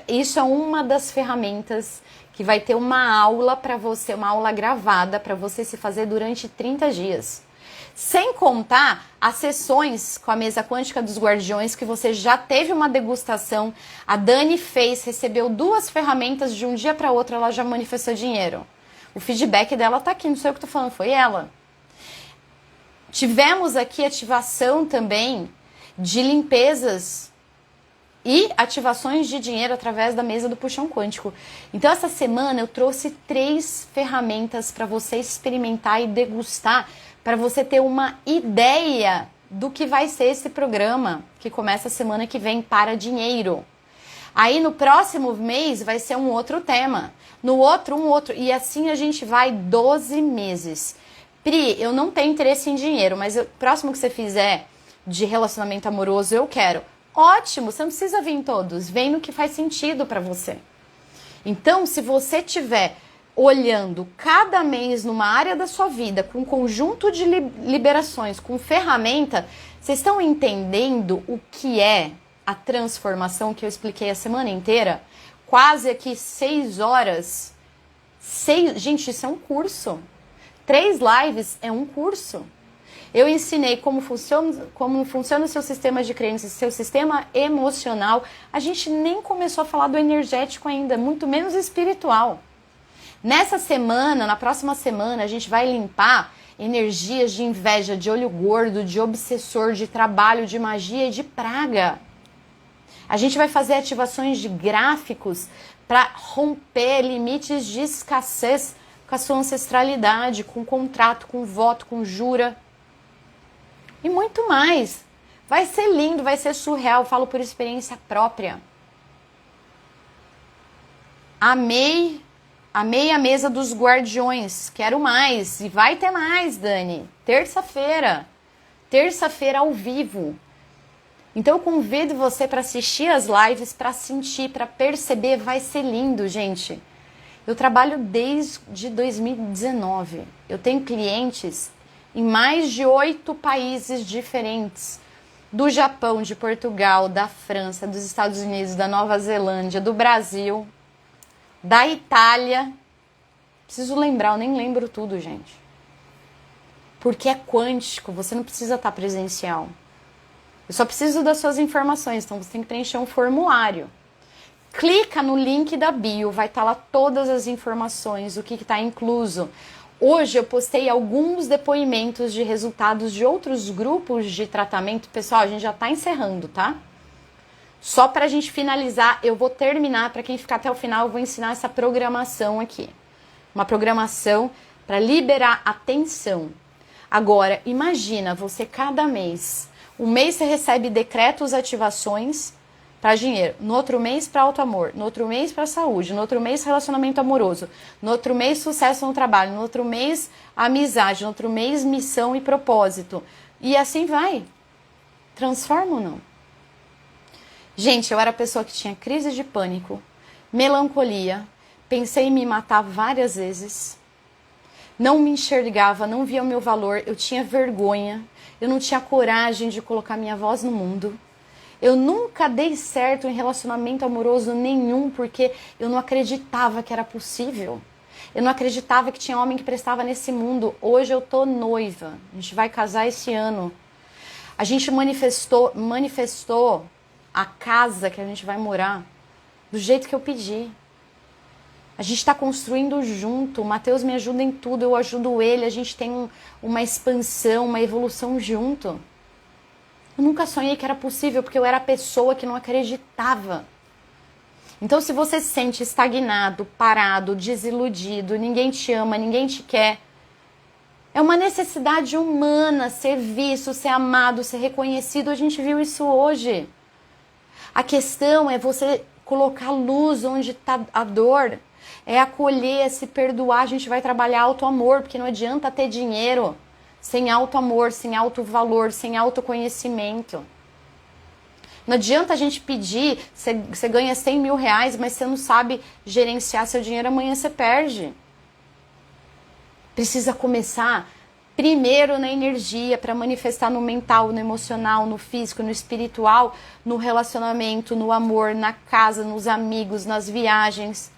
Isso é uma das ferramentas que vai ter uma aula para você, uma aula gravada para você se fazer durante 30 dias. Sem contar as sessões com a mesa quântica dos guardiões que você já teve uma degustação, a Dani recebeu 2 ferramentas de um dia para outro, ela já manifestou dinheiro. O feedback dela tá aqui, não sei o que eu tô falando, foi ela. Tivemos aqui ativação também de limpezas e ativações de dinheiro através da mesa do puxão quântico. Então, essa semana eu trouxe 3 ferramentas para você experimentar e degustar, para você ter uma ideia do que vai ser esse programa, que começa a semana que vem para dinheiro. Aí, no próximo mês, vai ser um outro tema. No outro, um outro. E assim a gente vai 12 meses. Pri, eu não tenho interesse em dinheiro, mas o próximo que você fizer de relacionamento amoroso, eu quero. Ótimo, você não precisa vir em todos, vem no que faz sentido para você. Então, se você estiver olhando cada mês numa área da sua vida, com um conjunto de liberações, com ferramenta, vocês estão entendendo o que é a transformação que eu expliquei a semana inteira? Quase aqui 6 horas. Gente, isso é um curso. 3 lives é um curso. Eu ensinei como funciona o seu sistema de crenças, seu sistema emocional. A gente nem começou a falar do energético ainda, muito menos espiritual. Nessa semana, na próxima semana, a gente vai limpar energias de inveja, de olho gordo, de obsessor, de trabalho, de magia e de praga. A gente vai fazer ativações de gráficos para romper limites de escassez com a sua ancestralidade, com contrato, com voto, com jura. E muito mais. Vai ser lindo, vai ser surreal, falo por experiência própria. Amei a mesa dos guardiões, quero mais. E vai ter mais, Dani. Terça-feira ao vivo. Então eu convido você para assistir as lives, para sentir, para perceber, vai ser lindo, gente. Eu trabalho desde 2019. Eu tenho clientes em mais de 8 países diferentes. Do Japão, de Portugal, da França, dos Estados Unidos, da Nova Zelândia, do Brasil, da Itália. Preciso lembrar, eu nem lembro tudo, gente. Porque é quântico, você não precisa estar presencial. Eu só preciso das suas informações, então você tem que preencher um formulário. Clica no link da bio, vai estar lá todas as informações, o que está incluso. Hoje eu postei alguns depoimentos de resultados de outros grupos de tratamento. Pessoal, a gente já está encerrando, tá? Só para a gente finalizar, eu vou terminar, para quem ficar até o final, eu vou ensinar essa programação aqui. Uma programação para liberar a tensão. Agora, imagina você cada mês. Um mês você recebe decretos, ativações para dinheiro, no outro mês para alto amor, no outro mês para saúde, no outro mês relacionamento amoroso, no outro mês sucesso no trabalho, no outro mês amizade, no outro mês missão e propósito. E assim vai. Transforma ou não? Gente, eu era a pessoa que tinha crise de pânico, melancolia, pensei em me matar várias vezes, não me enxergava, não via o meu valor, eu tinha vergonha, eu não tinha coragem de colocar minha voz no mundo. Eu nunca dei certo em relacionamento amoroso nenhum porque eu não acreditava que era possível. Eu não acreditava que tinha homem que prestava nesse mundo. Hoje eu tô noiva. A gente vai casar esse ano. A gente manifestou a casa que a gente vai morar do jeito que eu pedi. A gente está construindo junto. O Matheus me ajuda em tudo, eu ajudo ele. A gente tem uma expansão, uma evolução junto. Eu nunca sonhei que era possível, porque eu era a pessoa que não acreditava. Então, se você se sente estagnado, parado, desiludido, ninguém te ama, ninguém te quer, é uma necessidade humana ser visto, ser amado, ser reconhecido. A gente viu isso hoje. A questão é você colocar luz onde está a dor, é acolher, é se perdoar. A gente vai trabalhar auto-amor, porque não adianta ter dinheiro sem auto-amor, sem auto-valor, sem autoconhecimento. Não adianta a gente pedir, você ganha 100 mil reais, mas você não sabe gerenciar seu dinheiro, amanhã você perde. Precisa começar primeiro na energia, para manifestar no mental, no emocional, no físico, no espiritual, no relacionamento, no amor, na casa, nos amigos, nas viagens.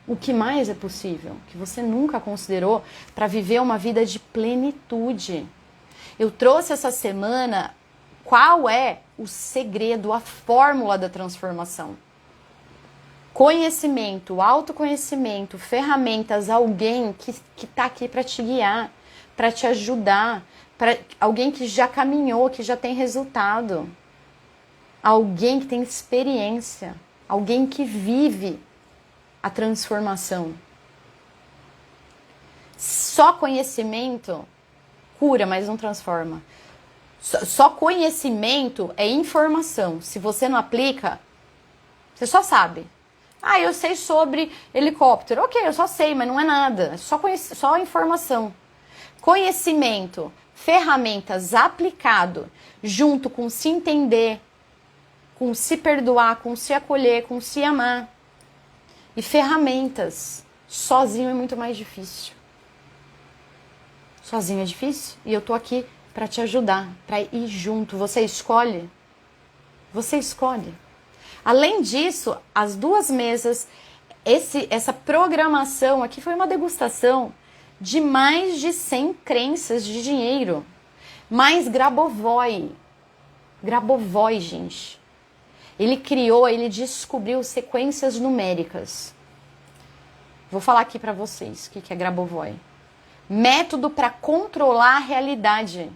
O que mais é possível, que você nunca considerou, para viver uma vida de plenitude. Eu trouxe essa semana qual é o segredo, a fórmula da transformação. Conhecimento, autoconhecimento, ferramentas, alguém que está aqui para te guiar, para te ajudar, para alguém que já caminhou, que já tem resultado. Alguém que tem experiência, alguém que vive a transformação. Só conhecimento cura, mas não transforma. Só conhecimento é informação. Se você não aplica, você só sabe. Ah, eu sei sobre helicóptero. Ok, eu só sei, mas não é nada. É só informação. Conhecimento, ferramentas aplicado, junto com se entender, com se perdoar, com se acolher, com se amar. E ferramentas, sozinho é muito mais difícil. Sozinho é difícil e eu tô aqui para te ajudar, para ir junto. Você escolhe? Você escolhe. Além disso, as duas mesas, essa programação aqui foi uma degustação de mais de 100 crenças de dinheiro. Mais Grabovoi. Grabovoi, gente. Ele descobriu sequências numéricas. Vou falar aqui para vocês o que é Grabovoi. Método para controlar a realidade,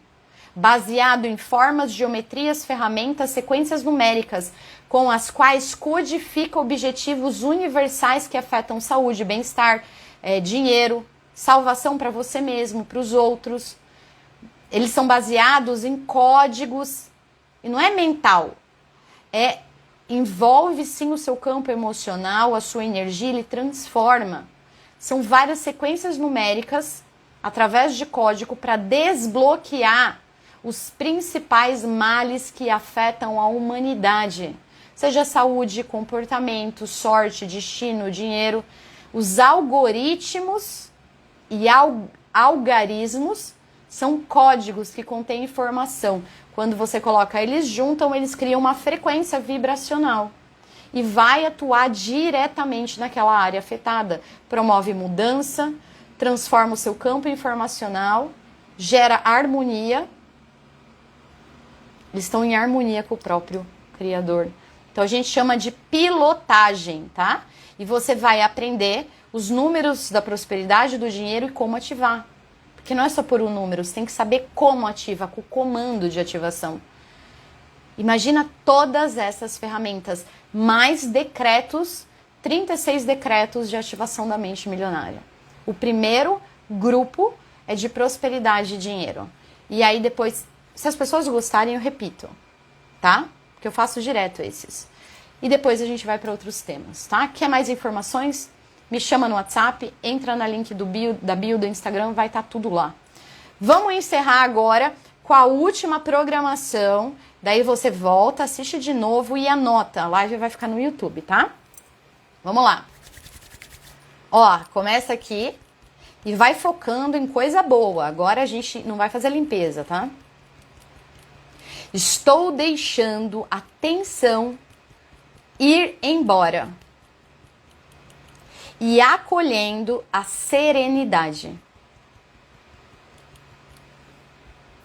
baseado em formas, geometrias, ferramentas, sequências numéricas, com as quais codifica objetivos universais que afetam saúde, bem-estar, dinheiro, salvação para você mesmo, para os outros. Eles são baseados em códigos, e não é mental, envolve sim o seu campo emocional, a sua energia, ele transforma. São várias sequências numéricas, através de código, para desbloquear os principais males que afetam a humanidade. Seja saúde, comportamento, sorte, destino, dinheiro. Os algoritmos e algarismos são códigos que contêm informação. Quando você coloca eles juntam, eles criam uma frequência vibracional e vai atuar diretamente naquela área afetada. Promove mudança, transforma o seu campo informacional, gera harmonia. Eles estão em harmonia com o próprio Criador. Então a gente chama de pilotagem, tá? E você vai aprender os números da prosperidade, do dinheiro e como ativar. Porque não é só por um número, você tem que saber como ativa, com o comando de ativação. Imagina todas essas ferramentas, mais decretos, 36 decretos de ativação da mente milionária. O primeiro grupo é de prosperidade e dinheiro. E aí depois, se as pessoas gostarem, eu repito, tá? Porque eu faço direto esses. E depois a gente vai para outros temas, tá? Quer mais informações? Me chama no WhatsApp, entra na link da bio do Instagram, vai estar tudo lá. Vamos encerrar agora com a última programação. Daí você volta, assiste de novo e anota. A live vai ficar no YouTube, tá? Vamos lá. Ó, começa aqui e vai focando em coisa boa. Agora a gente não vai fazer limpeza, tá? Estou deixando a tensão ir embora e acolhendo a serenidade.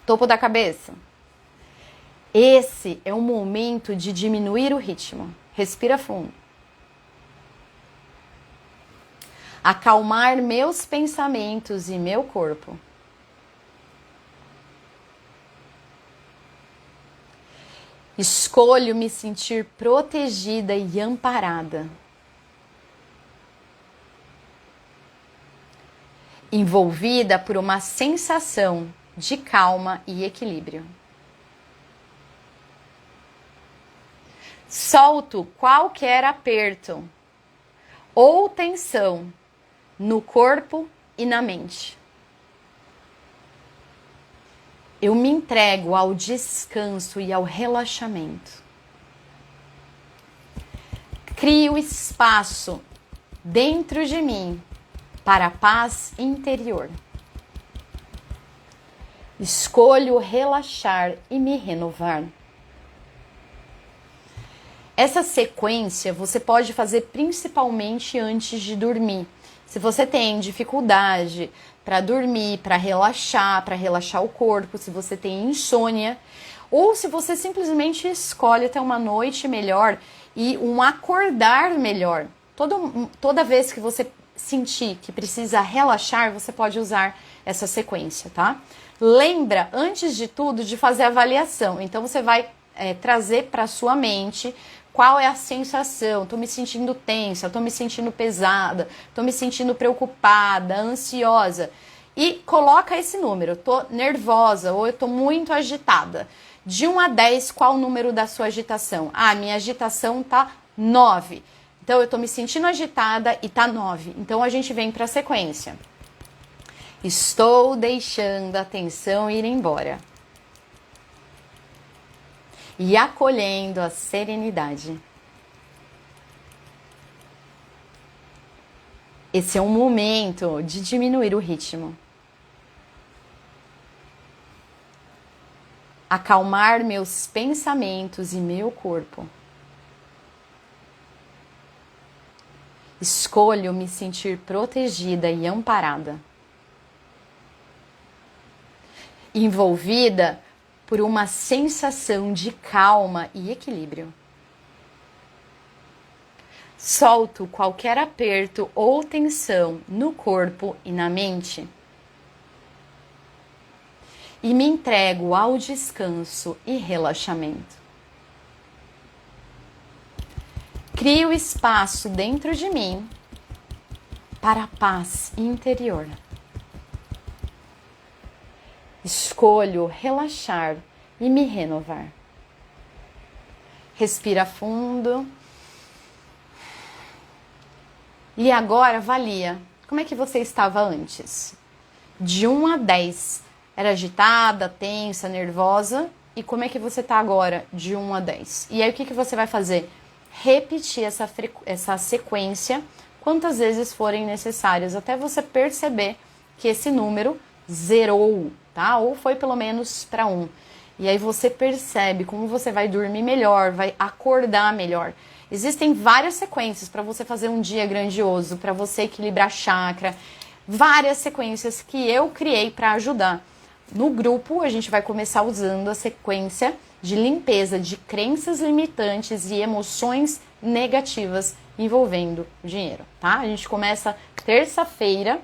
Topo da cabeça. Esse é o momento de diminuir o ritmo. Respira fundo. Acalmar meus pensamentos e meu corpo. Escolho me sentir protegida e amparada. Envolvida por uma sensação de calma e equilíbrio. Solto qualquer aperto ou tensão no corpo e na mente. Eu me entrego ao descanso e ao relaxamento. Crio espaço dentro de mim para a paz interior. Escolho relaxar e me renovar. Essa sequência você pode fazer principalmente antes de dormir. Se você tem dificuldade para dormir, para relaxar o corpo, se você tem insônia, ou se você simplesmente escolhe ter uma noite melhor e um acordar melhor. Toda vez que você sentir que precisa relaxar, você pode usar essa sequência, tá? Lembra, antes de tudo, de fazer a avaliação. Então, você vai trazer para sua mente qual é a sensação. Tô me sentindo tensa, tô me sentindo pesada, tô me sentindo preocupada, ansiosa. E coloca esse número. Tô nervosa ou eu tô muito agitada. De 1 a 10, qual o número da sua agitação? Ah, minha agitação tá 9. Então, eu tô me sentindo agitada e tá 9. Então, a gente vem para a sequência. Estou deixando a tensão ir embora. E acolhendo a serenidade. Esse é um momento de diminuir o ritmo. Acalmar meus pensamentos e meu corpo. Escolho me sentir protegida e amparada. Envolvida por uma sensação de calma e equilíbrio. Solto qualquer aperto ou tensão no corpo e na mente. E me entrego ao descanso e relaxamento. Crio espaço dentro de mim para a paz interior. Escolho relaxar e me renovar. Respira fundo. E agora avalia. Como é que você estava antes? De 1 a 10. Era agitada, tensa, nervosa? E como é que você está agora? De 1 a 10. E aí o que você vai fazer? Repetir essa sequência quantas vezes forem necessárias, até você perceber que esse número zerou, tá? Ou foi pelo menos para 1. E aí você percebe como você vai dormir melhor, vai acordar melhor. Existem várias sequências para você fazer um dia grandioso, para você equilibrar chakra, várias sequências que eu criei para ajudar. No grupo, a gente vai começar usando a sequência de limpeza de crenças limitantes e emoções negativas envolvendo o dinheiro, tá? A gente começa terça-feira.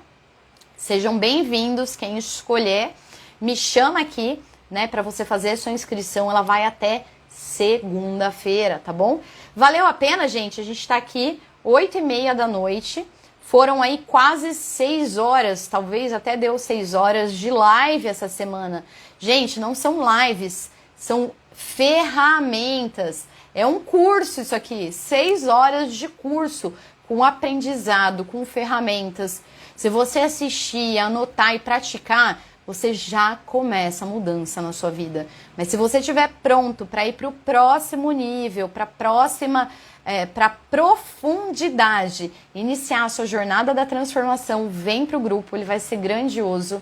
Sejam bem-vindos, quem escolher, me chama aqui, né, para você fazer a sua inscrição, ela vai até segunda-feira, tá bom? Valeu a pena, gente, a gente tá aqui 8h30 da noite, foram aí quase 6 horas, talvez até deu 6 horas de live essa semana. Gente, não são lives, são ferramentas, é um curso isso aqui, 6 horas de curso, com aprendizado, com ferramentas. Se você assistir, anotar e praticar, você já começa a mudança na sua vida. Mas se você estiver pronto para ir para o próximo nível, para a próxima, para profundidade, iniciar a sua jornada da transformação, vem para o grupo, ele vai ser grandioso.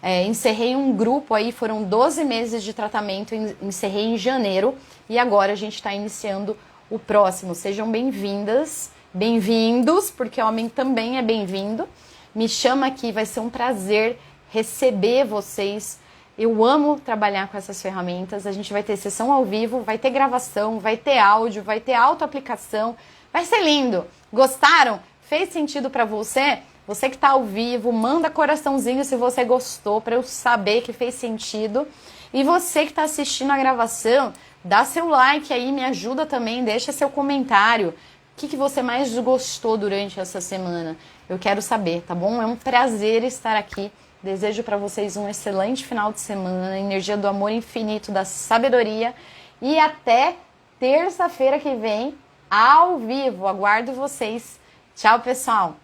Encerrei um grupo aí, foram 12 meses de tratamento, encerrei em janeiro e agora a gente está iniciando o próximo. Sejam bem-vindas, bem-vindos, porque homem também é bem-vindo. Me chama aqui, vai ser um prazer receber vocês. Eu amo trabalhar com essas ferramentas. A gente vai ter sessão ao vivo, vai ter gravação, vai ter áudio, vai ter autoaplicação. Vai ser lindo. Gostaram? Fez sentido para você? Você que está ao vivo, manda coraçãozinho se você gostou, para eu saber que fez sentido. E você que está assistindo a gravação, dá seu like aí, me ajuda também, deixa seu comentário. O que você mais gostou durante essa semana? Eu quero saber, tá bom? É um prazer estar aqui. Desejo para vocês um excelente final de semana, energia do amor infinito, da sabedoria. E até terça-feira que vem, ao vivo. Aguardo vocês. Tchau, pessoal!